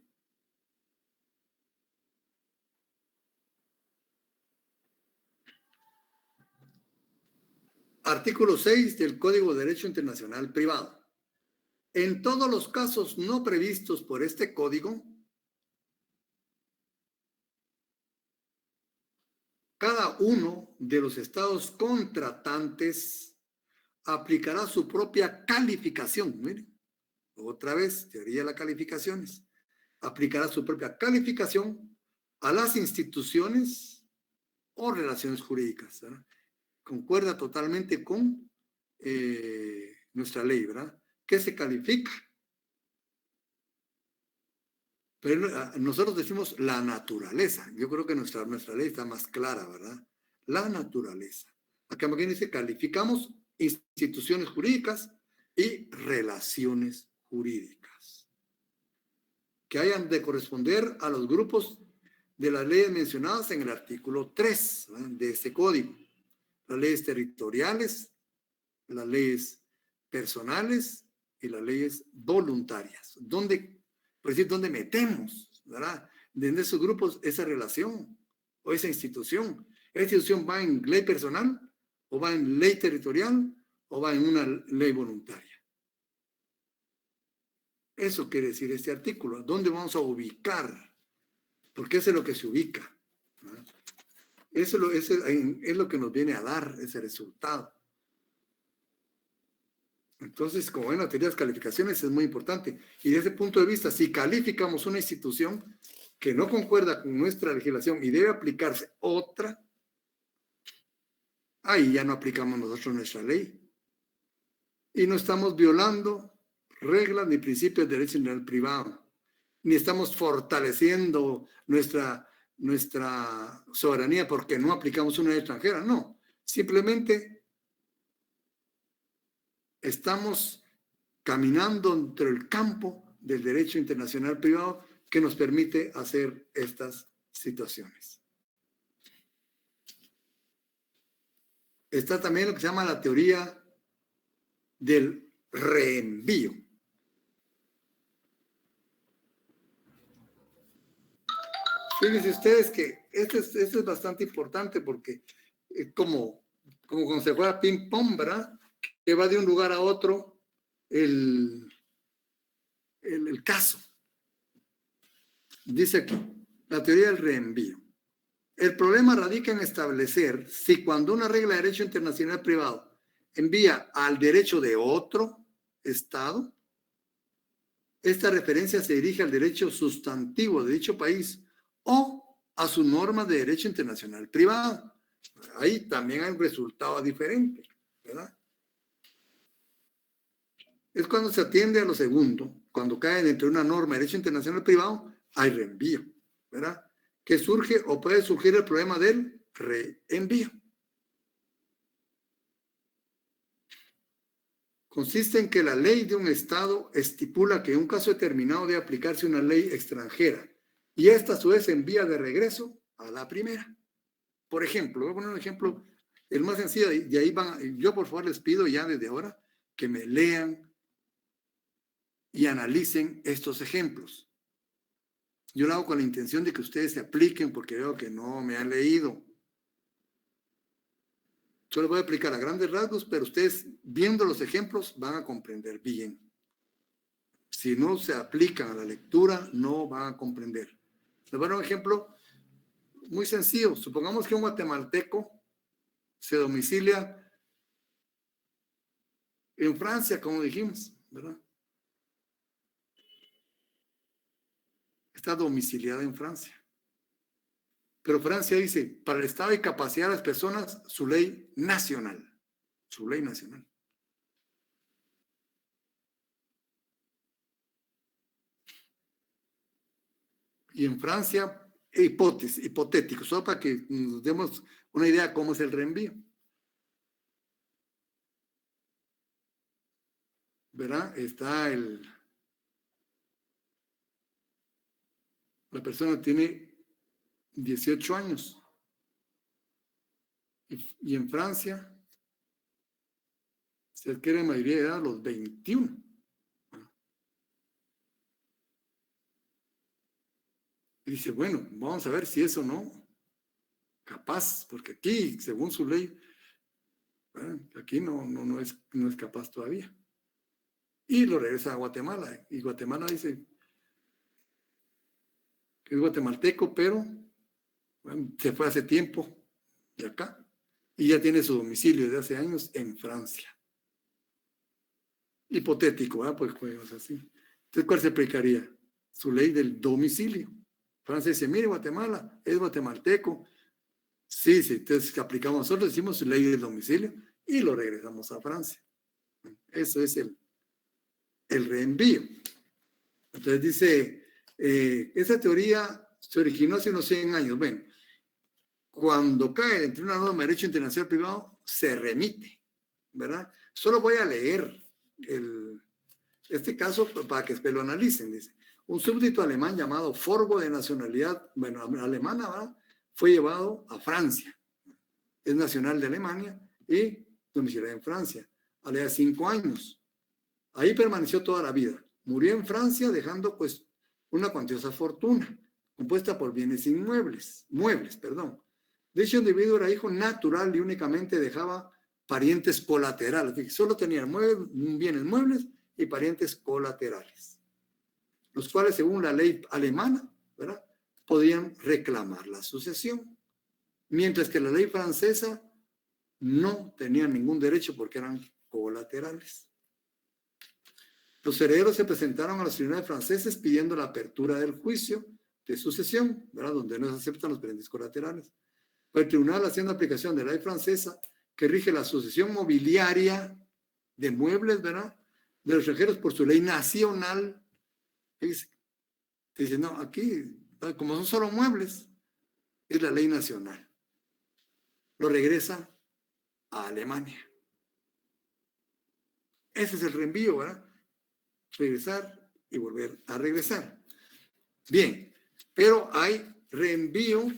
Artículo 6 del Código de Derecho Internacional Privado. En todos los casos no previstos por este código, cada uno de los estados contratantes aplicará su propia calificación. Miren, otra vez, teoría de las calificaciones. Aplicará su propia calificación a las instituciones o relaciones jurídicas, ¿verdad? Concuerda totalmente con nuestra ley, ¿verdad? ¿Qué se califica? Pero nosotros decimos la naturaleza. Yo creo que nuestra ley está más clara, ¿verdad? La naturaleza. Acá también dice, calificamos instituciones jurídicas y relaciones jurídicas que hayan de corresponder a los grupos de las leyes mencionadas en el artículo 3, ¿verdad?, de este código. Las leyes territoriales, las leyes personales y las leyes voluntarias. Por decir, ¿dónde metemos, verdad?, en esos grupos esa relación o esa institución? ¿Esa institución va en ley personal o va en ley territorial o va en una ley voluntaria? Eso quiere decir este artículo. ¿Dónde vamos a ubicar? Porque eso es lo que se ubica, ¿verdad? Eso es lo que nos viene a dar ese resultado. Entonces, como ven, la teoría de las calificaciones es muy importante. Y desde ese punto de vista, si calificamos una institución que no concuerda con nuestra legislación y debe aplicarse otra, ahí ya no aplicamos nosotros nuestra ley. Y no estamos violando reglas ni principios de derecho general privado, ni estamos fortaleciendo nuestra soberanía porque no aplicamos una ley extranjera. No, simplemente estamos caminando entre el campo del derecho internacional privado que nos permite hacer estas situaciones. está también lo que se llama la teoría del reenvío. Fíjense ustedes que esto es bastante importante porque como cuando se juega ping-pong, ¿verdad? Que va de un lugar a otro el caso. Dice aquí, la teoría del reenvío. El problema radica en establecer si cuando una regla de derecho internacional privado envía al derecho de otro Estado, esta referencia se dirige al derecho sustantivo de dicho país o a su norma de derecho internacional privado. Ahí también hay un resultado diferente, ¿verdad? Es cuando se atiende a lo segundo, cuando cae dentro de una norma de derecho internacional privado, hay reenvío, ¿verdad? Que surge o puede surgir el problema del reenvío. Consiste en que la ley de un Estado estipula que en un caso determinado debe aplicarse una ley extranjera y esta a su vez envía de regreso a la primera. Por ejemplo, voy a poner un ejemplo, el más sencillo, y ahí van, yo por favor les pido ya desde ahora que me lean y analicen estos ejemplos. Yo lo hago con la intención de que ustedes se apliquen porque veo que no me han leído. Yo les voy a explicar a grandes rasgos, pero ustedes viendo los ejemplos van a comprender bien. Si no se aplican a la lectura, no van a comprender. Les voy a dar un ejemplo muy sencillo. Supongamos que un guatemalteco se domicilia en Francia, como dijimos, ¿verdad? Está domiciliado en Francia. Pero Francia dice, para el estado de capacidad de las personas, su ley nacional. Su ley nacional. Y en Francia, hipotético, solo para que nos demos una idea de cómo es el reenvío. ¿Verdad? Está la persona tiene 18 años. Y en Francia se adquiere mayoría de edad a los 21. Y dice, bueno, vamos a ver si eso no. Capaz, porque aquí, según su ley, aquí no es capaz todavía. Y lo regresa a Guatemala. Y Guatemala dice que es guatemalteco, pero bueno, se fue hace tiempo de acá. Y ya tiene su domicilio desde hace años en Francia. Hipotético, ¿verdad? Pues juegos así. Entonces, ¿cuál se aplicaría? Su ley del domicilio. Francia dice, mire, Guatemala, es guatemalteco. Sí, entonces aplicamos nosotros, decimos su ley del domicilio y lo regresamos a Francia. Eso es el reenvío. Entonces dice, esa teoría se originó hace unos 100 años. Bueno, cuando cae entre una norma de derecho internacional privado, se remite, ¿verdad? Solo voy a leer este caso para que después lo analicen. Dice, un súbdito alemán llamado Forgo de nacionalidad, bueno, alemana, ¿verdad? Fue llevado a Francia. Es nacional de Alemania y domiciliado en Francia. A la edad de 5 años. Ahí permaneció toda la vida. Murió en Francia dejando pues una cuantiosa fortuna compuesta por bienes inmuebles, perdón. Dicho individuo era hijo natural y únicamente dejaba parientes colaterales. Solo tenía bienes muebles y parientes colaterales, los cuales según la ley alemana, ¿verdad?, podían reclamar la sucesión, mientras que la ley francesa no tenía ningún derecho porque eran colaterales. Los herederos se presentaron a los tribunales franceses pidiendo la apertura del juicio de sucesión, ¿verdad?, donde no se aceptan los parientes colaterales. El tribunal, haciendo aplicación de la ley francesa que rige la sucesión mobiliaria de muebles, ¿verdad?, de los extranjeros por su ley nacional, dice, no, aquí, como son solo muebles, es la ley nacional. Lo regresa a Alemania. Ese es el reenvío, ¿verdad? Regresar y volver a regresar. Bien, pero hay reenvío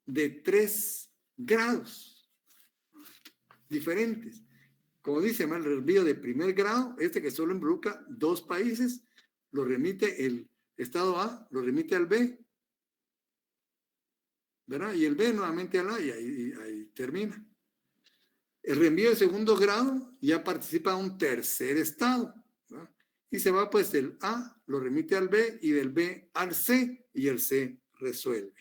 de 3 grados diferentes. Como dice el reenvío de primer grado, que solo involucra 2 países, lo remite el Estado A, lo remite al B, ¿verdad? Y el B nuevamente al A, y ahí termina. El reenvío de segundo grado ya participa un tercer estado, ¿verdad? Y se va pues del A, lo remite al B, y del B al C, y el C resuelve.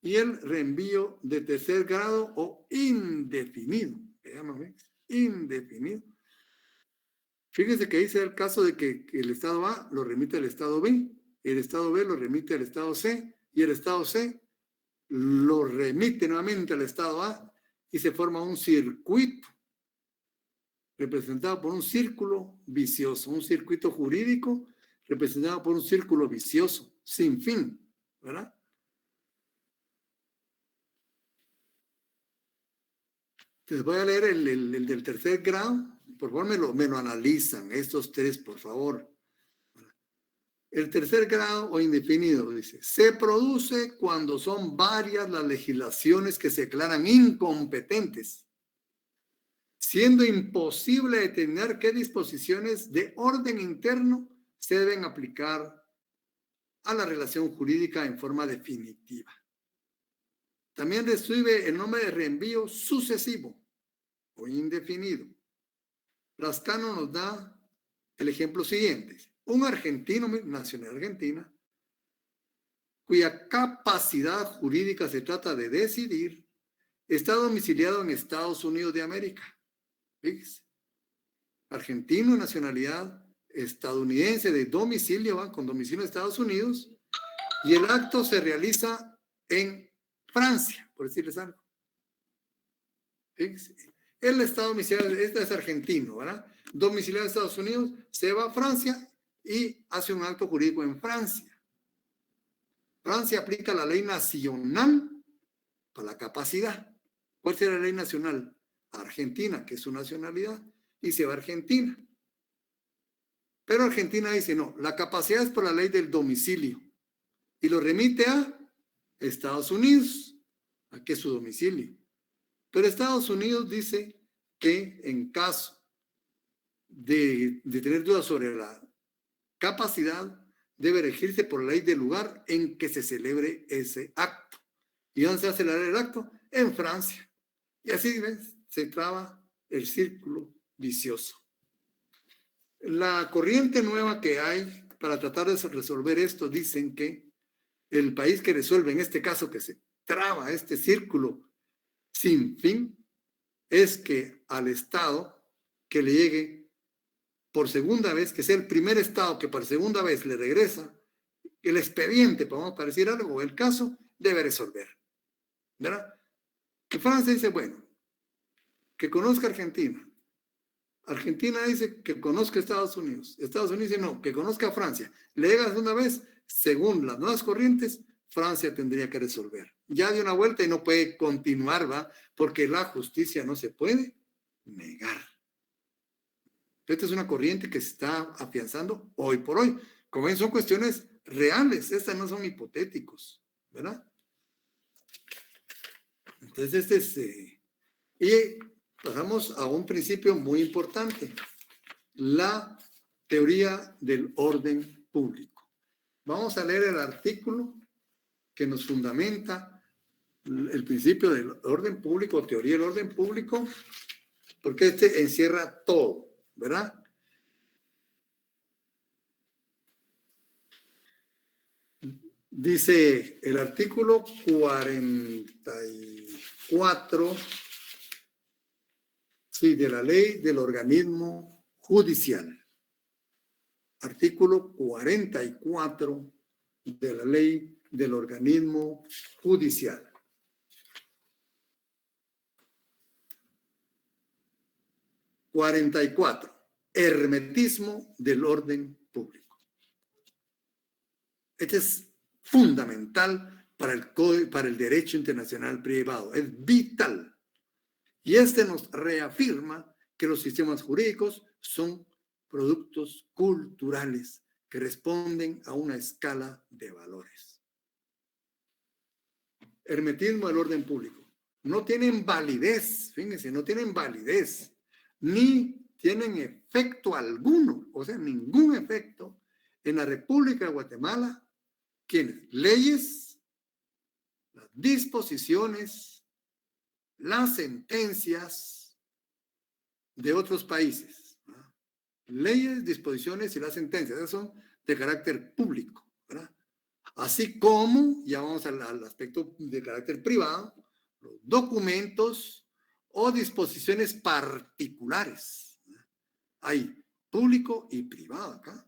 Y el reenvío de tercer grado o indefinido, indefinido. Fíjense que dice el caso de que el estado A lo remite al estado B, el estado B lo remite al estado C, y el estado C lo remite nuevamente al estado A, y se forma un circuito representado por un círculo vicioso, un circuito jurídico representado por un círculo vicioso, sin fin, ¿verdad? Les voy a leer el del tercer grado. Por favor, me lo analizan, estos 3, por favor. El tercer grado o indefinido, dice, se produce cuando son varias las legislaciones que se declaran incompetentes, siendo imposible determinar qué disposiciones de orden interno se deben aplicar a la relación jurídica en forma definitiva. También recibe el nombre de reenvío sucesivo o indefinido. Lascano nos da el ejemplo siguiente. Un argentino, nacional argentina, cuya capacidad jurídica se trata de decidir, está domiciliado en Estados Unidos de América. Fíjese. Argentino, nacionalidad estadounidense de domicilio, con domicilio en Estados Unidos, y el acto se realiza en Francia, por decirles algo. Fíjese. El estado domiciliado, es argentino, ¿verdad? Domiciliado en Estados Unidos, se va a Francia y hace un acto jurídico en Francia. Francia aplica la ley nacional para la capacidad. ¿Cuál será la ley nacional? Argentina, que es su nacionalidad, y se va a Argentina. Pero Argentina dice, no, la capacidad es por la ley del domicilio, y lo remite a Estados Unidos, a que es su domicilio. Pero Estados Unidos dice que en caso de tener dudas sobre la capacidad, debe regirse por la ley del lugar en que se celebre ese acto. ¿Y dónde se va a celebrar el acto? En Francia. Y así, ¿ves? Se traba el círculo vicioso. La corriente nueva que hay para tratar de resolver esto, dicen que el país que resuelve, en este caso que se traba este círculo sin fin, es que al Estado que le llegue por segunda vez, que sea el primer Estado que por segunda vez le regresa el expediente, vamos a decir algo, el caso, debe resolver, ¿verdad? Que Francia dice, bueno, que conozca Argentina. Argentina dice que conozca Estados Unidos. Estados Unidos dice no, que conozca Francia. Le llega una vez, según las nuevas corrientes, Francia tendría que resolver. Ya dio una vuelta y no puede continuar, ¿va? Porque la justicia no se puede negar. Esta es una corriente que se está afianzando hoy por hoy. Como ven, son cuestiones reales, estas no son hipotéticos, ¿verdad? Entonces, y pasamos a un principio muy importante, la teoría del orden público. Vamos a leer el artículo que nos fundamenta el principio del orden público, teoría del orden público, porque este encierra todo, ¿verdad? Dice el artículo 44, sí, de la ley del organismo judicial. Artículo 44 de la ley del organismo judicial. Hermetismo del orden público. Este es fundamental para el derecho internacional privado. Es vital. Y este nos reafirma que los sistemas jurídicos son productos culturales que responden a una escala de valores. hermetismo del orden público. No tienen validez, fíjense, no tienen validez, ni tienen efecto alguno, o sea, ningún efecto en la República de Guatemala. ¿Quiénes? Leyes, las disposiciones, las sentencias de otros países, ¿verdad? Leyes, disposiciones y las sentencias, esas son de carácter público, ¿verdad? Así como, ya vamos al aspecto de carácter privado, los documentos o disposiciones particulares. Hay público y privado acá.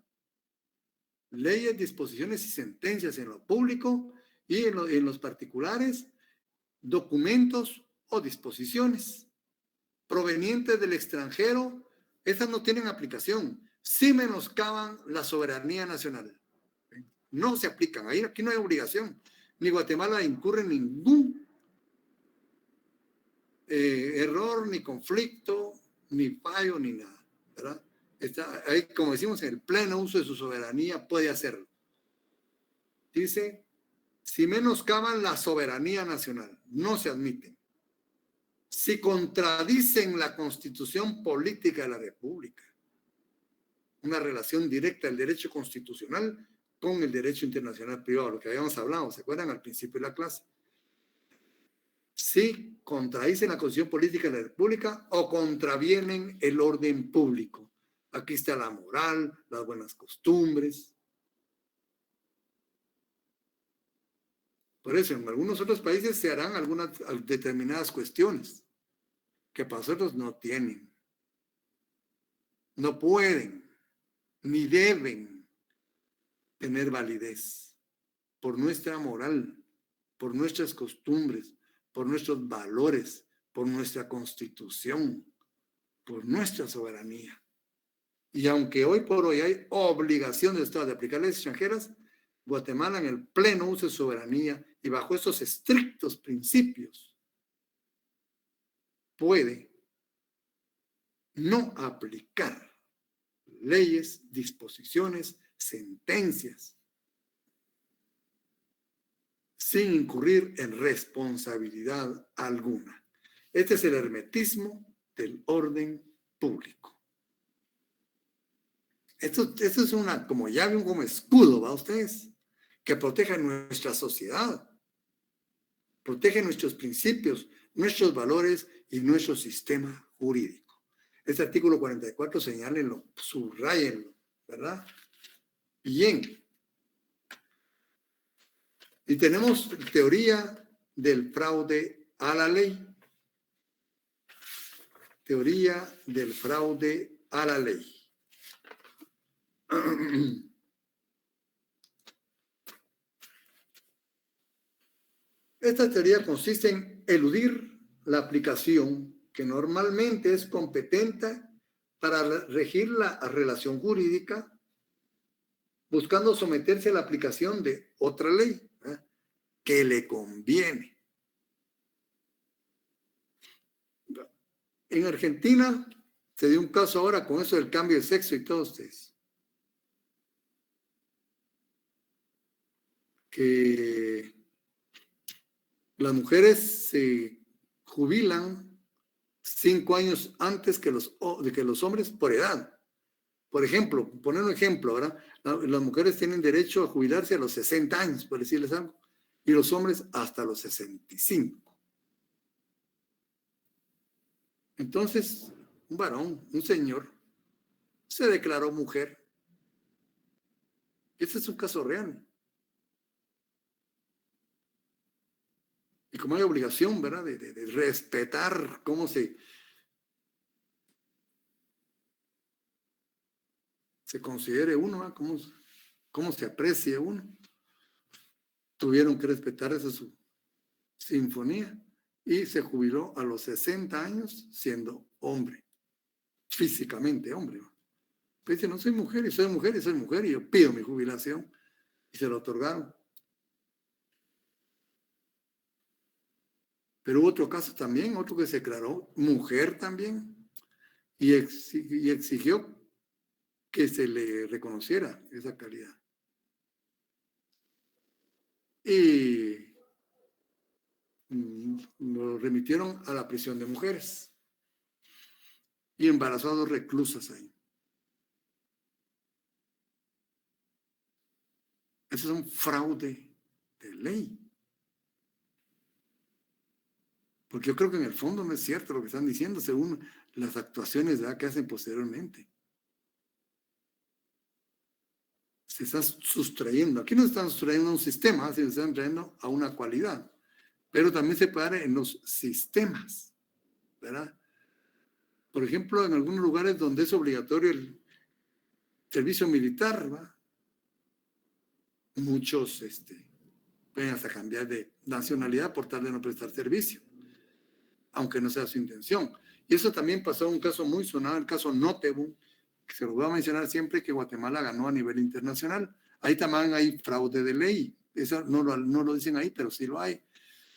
Leyes, disposiciones y sentencias en lo público y en los particulares, documentos o disposiciones provenientes del extranjero. Estas no tienen aplicación, sí menoscaban la soberanía nacional. No se aplican, aquí no hay obligación, ni Guatemala incurre en ningún error, ni conflicto, ni fallo, ni nada, ¿verdad? Está ahí, como decimos, en el pleno uso de su soberanía puede hacerlo. Dice, si menoscaban la soberanía nacional, no se admiten. Si contradicen la constitución política de la República, una relación directa del derecho constitucional con el derecho internacional privado, lo que habíamos hablado, ¿se acuerdan al principio de la clase? Si contradicen la constitución política de la República o contravienen el orden público. Aquí está la moral, las buenas costumbres. Por eso, en algunos otros países se harán algunas determinadas cuestiones que para nosotros no tienen, no pueden, ni deben tener validez por nuestra moral, por nuestras costumbres, por nuestros valores, por nuestra constitución, por nuestra soberanía. Y aunque hoy por hoy hay obligación del Estado de aplicar leyes extranjeras, Guatemala en el pleno uso de soberanía y bajo esos estrictos principios puede no aplicar leyes, disposiciones, sentencias, sin incurrir en responsabilidad alguna. Este es el hermetismo del orden público. Esto es una como llave, como escudo, ¿va ustedes? Que protege nuestra sociedad, protege nuestros principios, nuestros valores y nuestro sistema jurídico. Este artículo 44, señálenlo, subrayenlo, ¿verdad? Bien. Y tenemos teoría del fraude a la ley. Teoría del fraude a la ley. Esta teoría consiste en eludir la aplicación que normalmente es competente para regir la relación jurídica, buscando someterse a la aplicación de otra ley que le conviene. En Argentina se dio un caso ahora con eso del cambio de sexo y todo ustedes. Que las mujeres se jubilan 5 años antes que los hombres por edad. Por ejemplo, poner un ejemplo, ¿verdad? Las mujeres tienen derecho a jubilarse a los 60 años, por decirles algo, y los hombres hasta los 65. Entonces, un varón, un señor, se declaró mujer. Este es un caso real. Y como hay obligación, ¿verdad?, de respetar cómo se considere uno, ¿verdad?, cómo se aprecie uno. Tuvieron que respetar esa su sinfonía y se jubiló a los 60 años siendo hombre, físicamente hombre. Pues dice, no soy mujer y soy mujer y soy mujer y yo pido mi jubilación y se lo otorgaron. Pero hubo otro caso también, otro que se declaró mujer también y exigió que se le reconociera esa calidad. Y lo remitieron a la prisión de mujeres y embarazó a 2 reclusas ahí. Eso es un fraude de ley. Porque yo creo que en el fondo no es cierto lo que están diciendo según las actuaciones que hacen posteriormente. Se está sustrayendo. Aquí no se están sustrayendo a un sistema, se están trayendo a una cualidad. Pero también se puede dar en los sistemas, ¿verdad? Por ejemplo, en algunos lugares donde es obligatorio el servicio militar, ¿verdad? Muchos pueden hasta cambiar de nacionalidad por tal de no prestar servicio, aunque no sea su intención. Y eso también pasó en un caso muy sonado, el caso Nottebohm, que se lo voy a mencionar siempre, que Guatemala ganó a nivel internacional. Ahí también hay fraude de ley. Eso no lo dicen ahí, pero sí lo hay.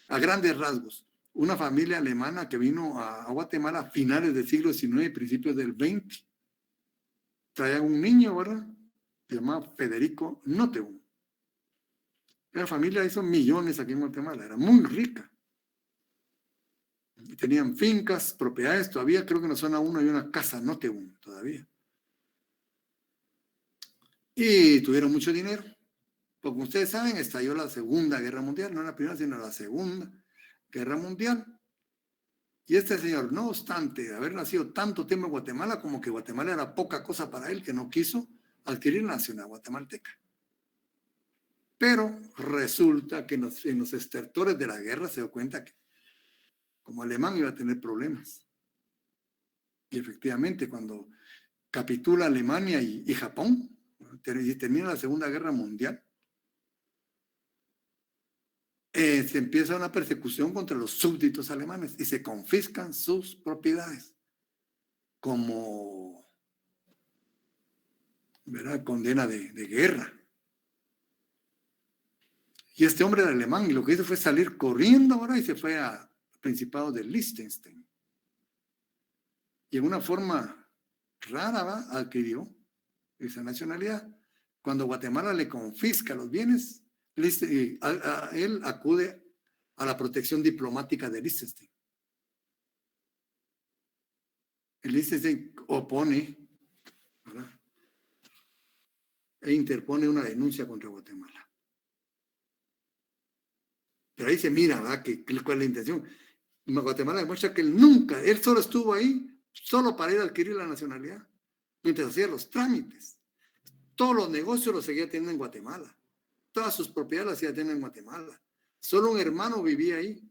A grandes rasgos, una familia alemana que vino a Guatemala a finales del siglo XIX y principios del XX. Traían un niño, ¿verdad? Se llamaba Federico Nottebohm. La familia hizo millones aquí en Guatemala, era muy rica. Y tenían fincas, propiedades, todavía creo que en la zona 1 hay una casa Nottebohm todavía. Y tuvieron mucho dinero. Porque como ustedes saben, estalló la Segunda Guerra Mundial, no la primera, sino la Segunda Guerra Mundial. Y este señor, no obstante haber nacido tanto tiempo en Guatemala, como que Guatemala era poca cosa para él, que no quiso adquirir la nacionalidad guatemalteca. Pero resulta que en los estertores de la guerra se dio cuenta que como alemán iba a tener problemas. Y efectivamente, cuando capitula Alemania y Japón, y termina la Segunda Guerra Mundial, se empieza una persecución contra los súbditos alemanes y se confiscan sus propiedades como, ¿verdad?, condena de guerra. Y este hombre era alemán y lo que hizo fue salir corriendo ahora y se fue al Principado de Liechtenstein. Y en una forma rara, ¿va?, adquirió esa nacionalidad. Cuando Guatemala le confisca los bienes, él acude a la protección diplomática de Liechtenstein. El Liechtenstein opone, ¿verdad?, e interpone una denuncia contra Guatemala. Pero ahí se mira, ¿verdad?, cuál es la intención. Guatemala demuestra que él solo estuvo ahí, solo para ir a adquirir la nacionalidad, mientras hacía los trámites. Todos los negocios los seguía teniendo en Guatemala. Todas sus propiedades las seguía teniendo en Guatemala. Solo un hermano vivía ahí.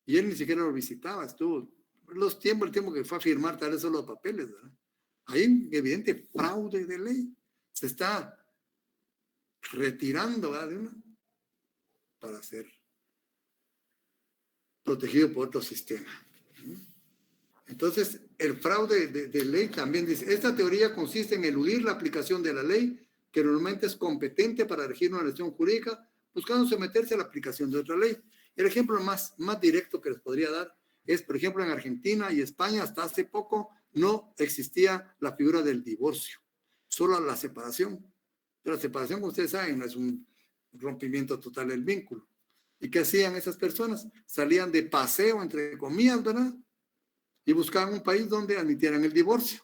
Y él ni siquiera lo visitaba. Estuvo el tiempo que fue a firmar tal vez solo los papeles, ¿verdad? Hay un evidente fraude de ley. Se está retirando, ¿verdad?, de una para ser protegido por otro sistema. Entonces, el fraude de ley también dice, esta teoría consiste en eludir la aplicación de la ley, que normalmente es competente para regir una nación jurídica, buscando someterse a la aplicación de otra ley. El ejemplo más directo que les podría dar es, por ejemplo, en Argentina y España, hasta hace poco no existía la figura del divorcio, solo la separación. Pero la separación, como ustedes saben, no es un rompimiento total del vínculo. ¿Y qué hacían esas personas? Salían de paseo, entre comillas, ¿verdad?, y buscaban un país donde admitieran el divorcio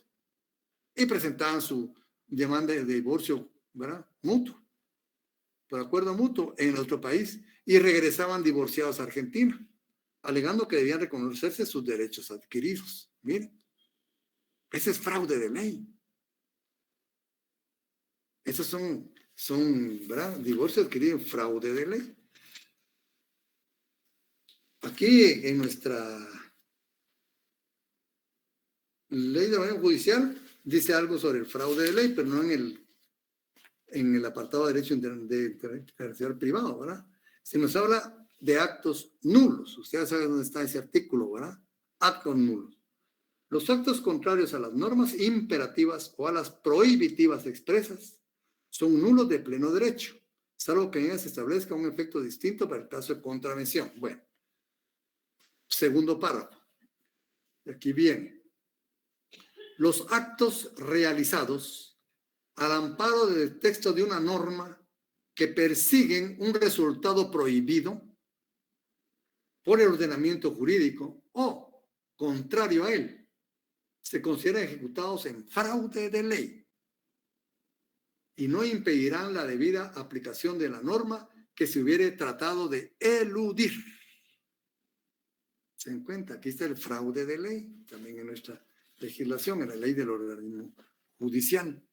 y presentaban su demanda de divorcio, ¿verdad?, mutuo, por acuerdo mutuo en otro país, y regresaban divorciados a Argentina, alegando que debían reconocerse sus derechos adquiridos. Miren, ese es fraude de ley. Esos son ¿verdad?, divorcios adquiridos, fraude de ley. Aquí en nuestra ley de orden judicial dice algo sobre el fraude de ley, pero no en el apartado de derecho internacional privado, ¿verdad? Se nos habla de actos nulos. Ustedes saben dónde está ese artículo, ¿verdad? Actos nulos. Los actos contrarios a las normas imperativas o a las prohibitivas expresas son nulos de pleno derecho, salvo que en ellas se establezca un efecto distinto para el caso de contravención. Bueno, segundo párrafo. Aquí viene. Los actos realizados al amparo del texto de una norma que persiguen un resultado prohibido por el ordenamiento jurídico o contrario a él, se consideran ejecutados en fraude de ley y no impedirán la debida aplicación de la norma que se hubiere tratado de eludir. Se dan cuenta, aquí está el fraude de ley, también en nuestra legislación, en la ley del organismo judicial,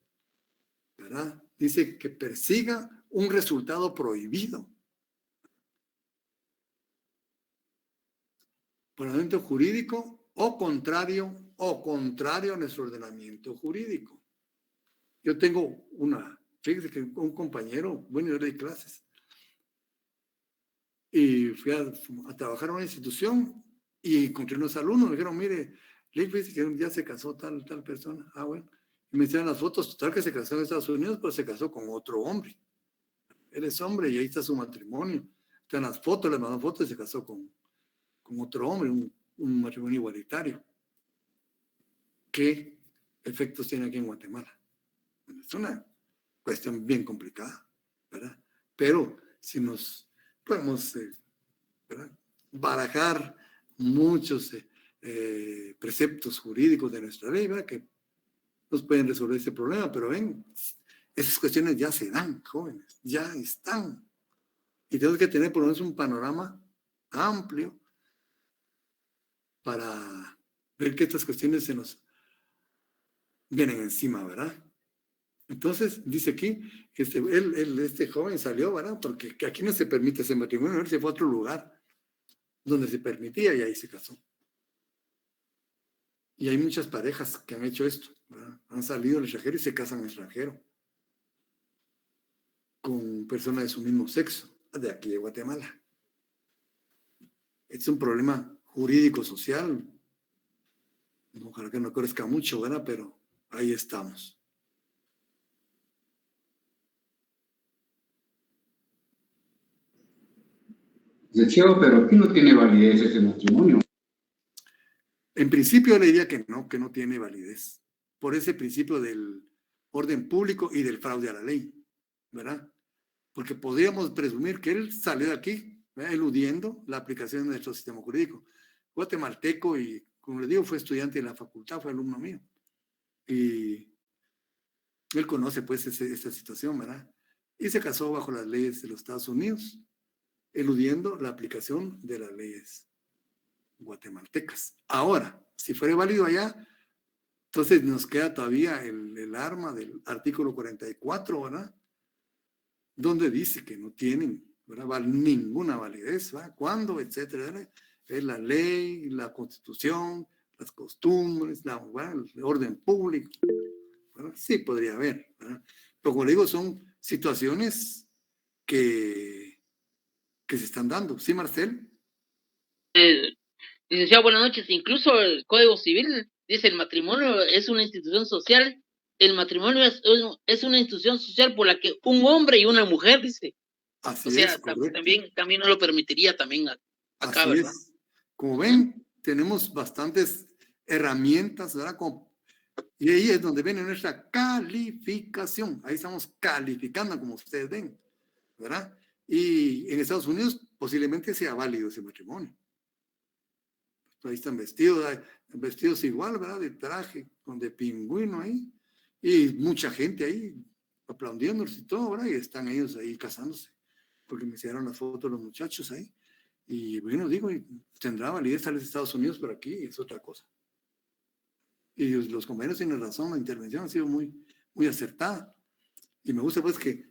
¿verdad? Dice que persiga un resultado prohibido. Ordenamiento jurídico o contrario a nuestro ordenamiento jurídico. Yo tengo fíjese que un compañero, bueno, yo le di clases, y fui a trabajar en una institución y encontré unos alumnos, me dijeron, mire, Lee, dice que ya se casó tal persona. Ah, bueno. Y me enseñan las fotos, total que se casó en Estados Unidos, pero se casó con otro hombre. Él es hombre y ahí está su matrimonio. Están las fotos, le mandó fotos y se casó con otro hombre, un matrimonio igualitario. ¿Qué efectos tiene aquí en Guatemala? Es una cuestión bien complicada, ¿verdad? Pero si nos podemos barajar muchos preceptos jurídicos de nuestra ley, ¿verdad? Que nos pueden resolver ese problema, pero ven, esas cuestiones ya se dan, jóvenes, ya están. Y tenemos que tener por lo menos un panorama amplio para ver que estas cuestiones se nos vienen encima, ¿verdad? Entonces, dice aquí, este joven salió, ¿verdad? Porque aquí no se permite ese matrimonio, él se fue a otro lugar donde se permitía y ahí se casó. Y hay muchas parejas que han hecho esto, ¿verdad? Han salido al extranjero y se casan al extranjero con personas de su mismo sexo, de aquí de Guatemala. Es un problema jurídico, social. Ojalá que no crezca mucho, ¿verdad? Pero ahí estamos. Deseo, pero aquí no tiene validez ese matrimonio. En principio le diría que no tiene validez, por ese principio del orden público y del fraude a la ley, ¿verdad? Porque podríamos presumir que él salió de aquí, ¿verdad? Eludiendo la aplicación de nuestro sistema jurídico. Guatemalteco y, como le digo, fue estudiante de la facultad, fue alumno mío. Y él conoce pues esta situación, ¿verdad? Y se casó bajo las leyes de los Estados Unidos, eludiendo la aplicación de las leyes guatemaltecas. Ahora, si fuera válido allá, entonces nos queda todavía el arma del artículo 44, ¿verdad? Donde dice que no tienen, ¿verdad? Ninguna validez, ¿verdad? ¿Cuándo? Etcétera, ¿verdad? Es la ley, la constitución, las costumbres, el orden público, ¿verdad? Sí podría haber, ¿verdad? Pero como le digo, son situaciones que se están dando. ¿Sí, Marcel? Licenciado, buenas noches. Incluso el Código Civil dice el matrimonio es una institución social. El matrimonio es una institución social por la que un hombre y una mujer, dice. Así o sea, es, correcto. también no lo permitiría también acá, así ¿verdad? Es. Como ven, tenemos bastantes herramientas, ¿verdad? Y ahí es donde viene nuestra calificación. Ahí estamos calificando, como ustedes ven, ¿verdad? Y en Estados Unidos posiblemente sea válido ese matrimonio. Ahí están vestidos igual, ¿verdad? De traje, con de pingüino ahí. Y mucha gente ahí aplaudiéndoles y todo, ¿verdad? Y están ellos ahí casándose. Porque me hicieron las fotos los muchachos ahí. Y bueno, digo, tendrá validez tal vez Estados Unidos, pero aquí es otra cosa. Y los compañeros tienen razón, la intervención ha sido muy, muy acertada. Y me gusta pues que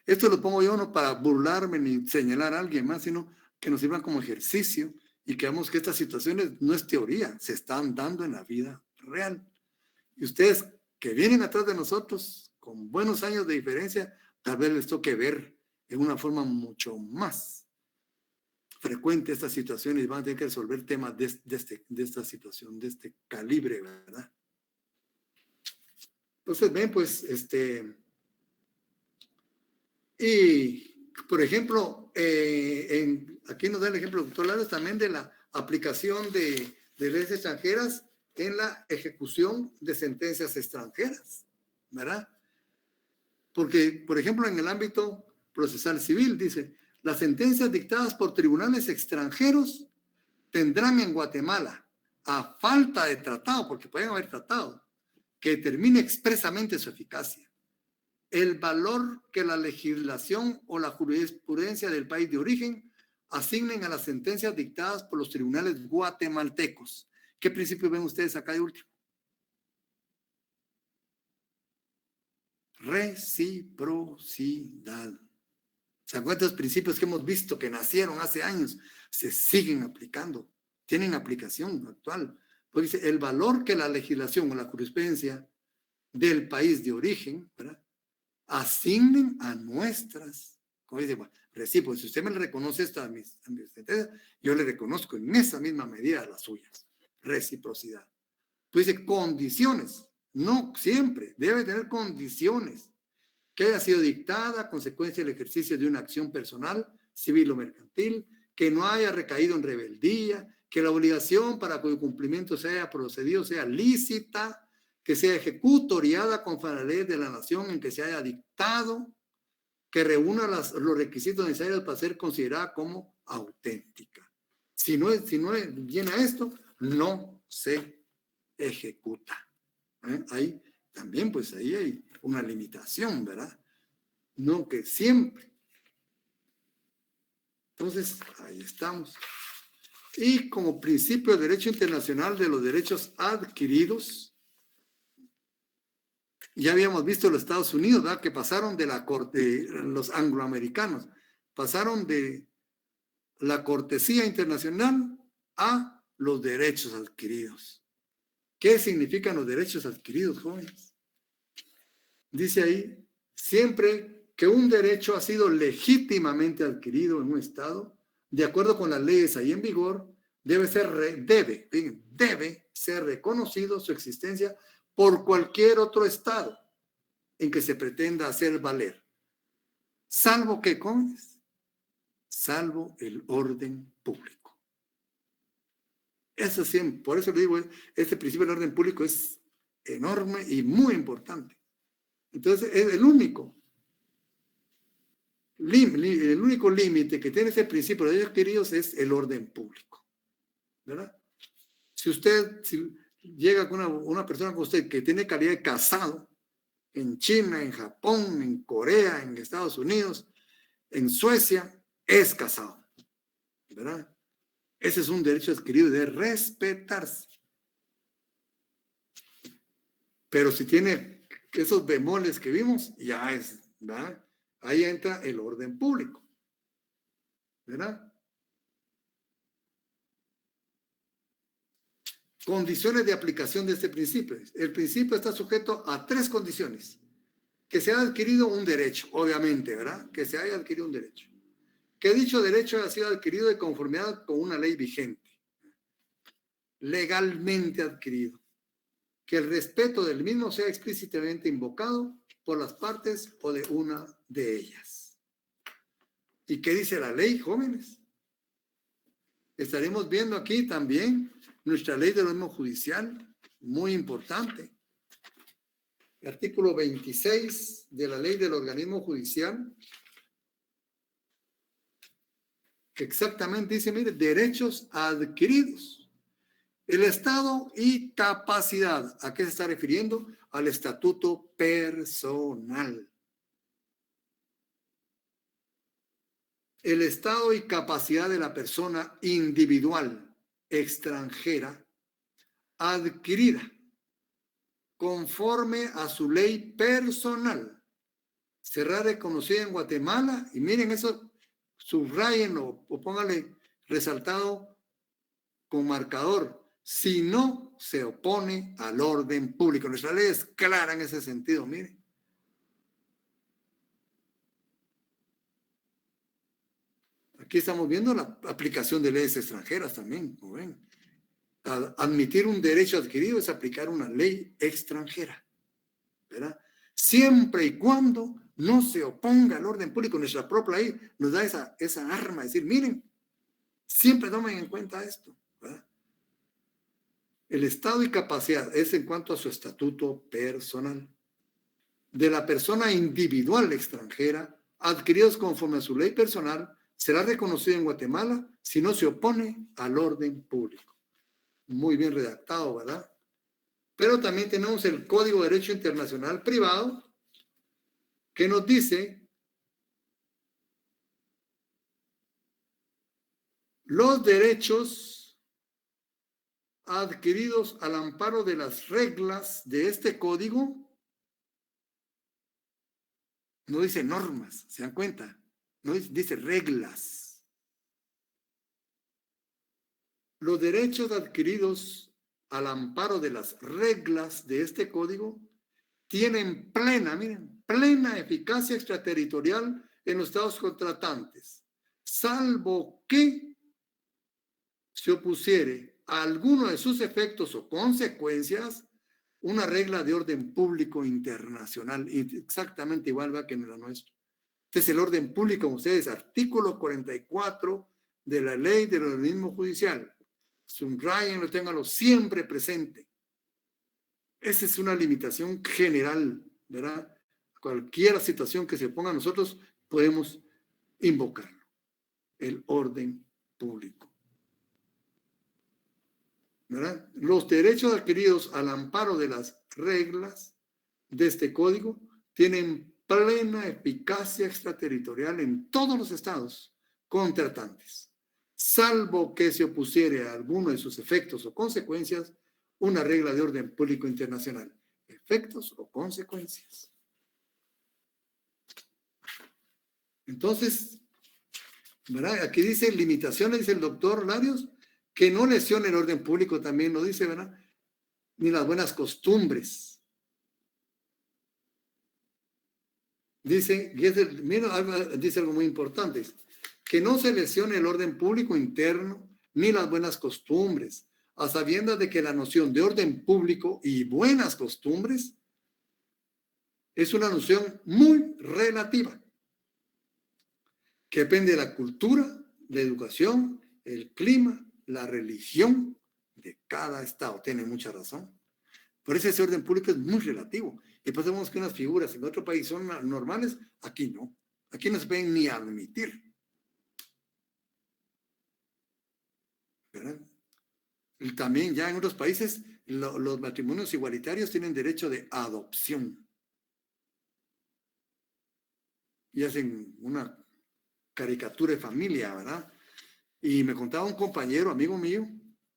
esto lo pongo yo no para burlarme ni señalar a alguien más, sino que nos sirvan como ejercicio y que veamos que estas situaciones no es teoría, se están dando en la vida real. Y ustedes que vienen atrás de nosotros con buenos años de diferencia, tal vez les toque ver en una forma mucho más frecuente estas situaciones y van a tener que resolver temas de esta situación, de este calibre, ¿verdad? Entonces, ven, pues, y, por ejemplo, aquí nos da el ejemplo, doctor Lares, también de la aplicación de leyes extranjeras en la ejecución de sentencias extranjeras, ¿verdad? Porque, por ejemplo, en el ámbito procesal civil, dice, las sentencias dictadas por tribunales extranjeros tendrán en Guatemala, a falta de tratado, porque pueden haber tratado, que determine expresamente su eficacia, el valor que la legislación o la jurisprudencia del país de origen asignen a las sentencias dictadas por los tribunales guatemaltecos. ¿Qué principios ven ustedes acá de último? Reciprocidad. ¿Se acuerdan de los principios que hemos visto que nacieron hace años? Se siguen aplicando, tienen aplicación actual. Pues dice, el valor que la legislación o la jurisprudencia del país de origen, ¿verdad?, asignen a nuestras, como dice, bueno, recíproco. Si usted me le reconoce esto a mis sentencias, yo le reconozco en esa misma medida las suyas. Reciprocidad. Pues dice, condiciones. No siempre, debe tener condiciones. Que haya sido dictada a consecuencia del ejercicio de una acción personal, civil o mercantil, que no haya recaído en rebeldía, que la obligación para cuyo cumplimiento se haya procedido sea lícita, que sea ejecutoriada conforme a la ley de la nación en que se haya dictado, que reúna los requisitos necesarios para ser considerada como auténtica. Si no llena esto, no se ejecuta. Ahí también, pues ahí hay una limitación, ¿verdad? No que siempre. Entonces, ahí estamos. Y como principio de derecho internacional de los derechos adquiridos, ya habíamos visto los Estados Unidos, ¿verdad?, que pasaron de la corte, los angloamericanos, pasaron de la cortesía internacional a los derechos adquiridos. ¿Qué significan los derechos adquiridos, jóvenes? Dice ahí, siempre que un derecho ha sido legítimamente adquirido en un estado, de acuerdo con las leyes ahí en vigor, debe ser reconocido su existencia por cualquier otro estado en que se pretenda hacer valer. Salvo que, jóvenes, salvo el orden público. Eso siempre, por eso le digo, este principio del orden público es enorme y muy importante. Entonces, es el único límite que tiene ese principio de derechos adquiridos es el orden público, ¿verdad? Si llega con una persona con usted que tiene calidad de casado en China, en Japón, en Corea, en Estados Unidos, en Suecia, es casado, ¿verdad? Ese es un derecho adquirido de respetarse. Pero si tiene esos bemoles que vimos, ya es, ¿verdad? Ahí entra el orden público, ¿verdad? Condiciones de aplicación de este principio. El principio está sujeto a 3 condiciones. Que se haya adquirido un derecho, obviamente, ¿verdad? Que se haya adquirido un derecho. Que dicho derecho haya sido adquirido de conformidad con una ley vigente. Legalmente adquirido. Que el respeto del mismo sea explícitamente invocado por las partes o de una de ellas. ¿Y qué dice la ley, jóvenes? Estaremos viendo aquí también nuestra ley del orden judicial, muy importante. El artículo 26 de la ley del organismo judicial, que exactamente dice, mire, derechos adquiridos. El estado y capacidad. ¿A qué se está refiriendo? Al estatuto personal. El estado y capacidad de la persona individual, extranjera, adquirida, conforme a su ley personal, será reconocida en Guatemala, y miren eso, subrayenlo o póngale resaltado con marcador, si no se opone al orden público. Nuestra ley es clara en ese sentido, miren. Aquí estamos viendo la aplicación de leyes extranjeras también, como ven. Admitir un derecho adquirido es aplicar una ley extranjera, ¿verdad? Siempre y cuando no se oponga al orden público. Nuestra propia ley nos da esa arma, decir, miren, siempre tomen en cuenta esto, ¿verdad? El estado y capacidad es en cuanto a su estatuto personal. De la persona individual extranjera, adquiridos conforme a su ley personal, será reconocido en Guatemala si no se opone al orden público. Muy bien redactado, ¿verdad? Pero también tenemos el Código de Derecho Internacional Privado, que nos dice los derechos adquiridos al amparo de las reglas de este código. No dice normas, ¿se dan cuenta? No dice reglas. Los derechos adquiridos al amparo de las reglas de este código tienen plena eficacia extraterritorial en los estados contratantes, salvo que se opusiere a alguno de sus efectos o consecuencias una regla de orden público internacional, exactamente igual va que en la nuestra. Este es el orden público, como ustedes, artículo 44 de la ley del organismo judicial. Subrayenlo, ténganlo siempre presente. Esa es una limitación general, ¿verdad? Cualquier situación que se ponga a nosotros, podemos invocarlo. El orden público. ¿Verdad? Los derechos adquiridos al amparo de las reglas de este código tienen plena eficacia extraterritorial en todos los estados contratantes, salvo que se opusiere a alguno de sus efectos o consecuencias una regla de orden público internacional. Efectos o consecuencias. Entonces, ¿verdad? Aquí dice limitaciones, dice el doctor Larios, que no lesione el orden público, también lo dice, ¿verdad? Ni las buenas costumbres. Dice, dice algo muy importante, que no se lesione el orden público interno ni las buenas costumbres, a sabiendas de que la noción de orden público y buenas costumbres es una noción muy relativa, que depende de la cultura, la educación, el clima, la religión de cada estado. Tiene mucha razón. Por eso ese orden público es muy relativo. Y pues vemos que unas figuras en otro país son normales, aquí no. Aquí no se pueden ni admitir. ¿Verdad? Y también ya en otros países los matrimonios igualitarios tienen derecho de adopción. Y hacen una caricatura de familia, ¿verdad? Y me contaba un compañero, amigo mío,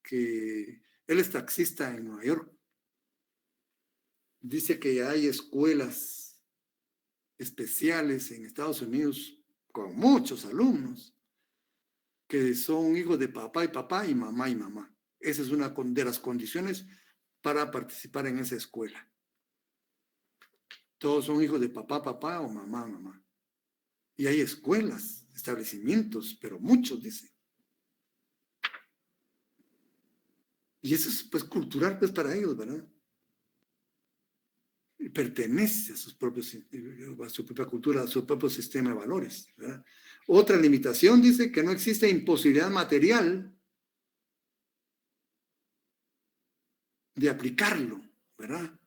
que él es taxista en Nueva York. Dice que hay escuelas especiales en Estados Unidos con muchos alumnos que son hijos de papá y mamá y mamá. Esa es una de las condiciones para participar en esa escuela. Todos son hijos de papá o mamá. Y hay escuelas, establecimientos, pero muchos, dice. Y eso es pues cultural pues para ellos, ¿verdad? Y pertenece a sus propios, a su propia cultura, a su propio sistema de valores, ¿verdad? Otra limitación dice que no existe imposibilidad material de aplicarlo, ¿verdad?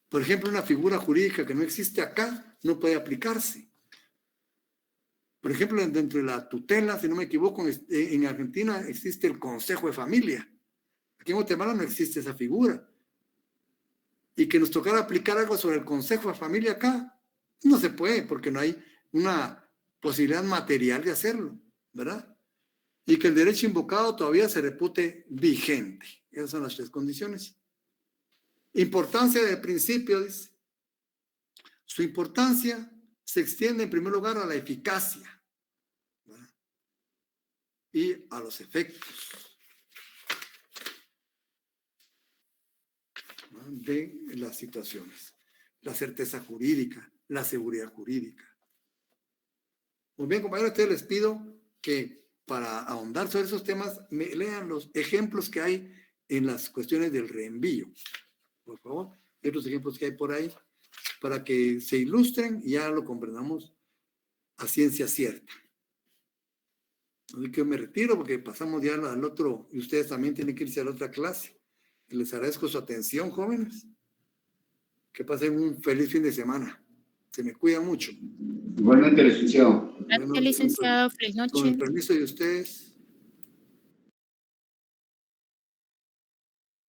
Por ejemplo, una figura jurídica que no existe acá no puede aplicarse. Por ejemplo, dentro de la tutela, si no me equivoco, en Argentina existe el Consejo de Familia. Aquí en Guatemala no existe esa figura. Y que nos tocara aplicar algo sobre el Consejo de Familia acá, no se puede, porque no hay una posibilidad material de hacerlo, ¿verdad? Y que el derecho invocado todavía se repute vigente. Esas son las tres condiciones. Importancia del principio, dice. Su importancia se extiende en primer lugar a la eficacia, ¿verdad? Y a los efectos, ¿verdad?, de las situaciones. La certeza jurídica, la seguridad jurídica. Muy bien, compañeros, ustedes les pido que para ahondar sobre esos temas me lean los ejemplos que hay en las cuestiones del reenvío. Por favor, estos ejemplos que hay por ahí, para que se ilustren y ya lo comprendamos a ciencia cierta. Así que me retiro porque pasamos ya al otro, y ustedes también tienen que irse a la otra clase. Y les agradezco su atención, jóvenes. Que pasen un feliz fin de semana. Se me cuida mucho. Igualmente, licenciado. Gracias, licenciado. Feliz Con el noche. permiso de ustedes.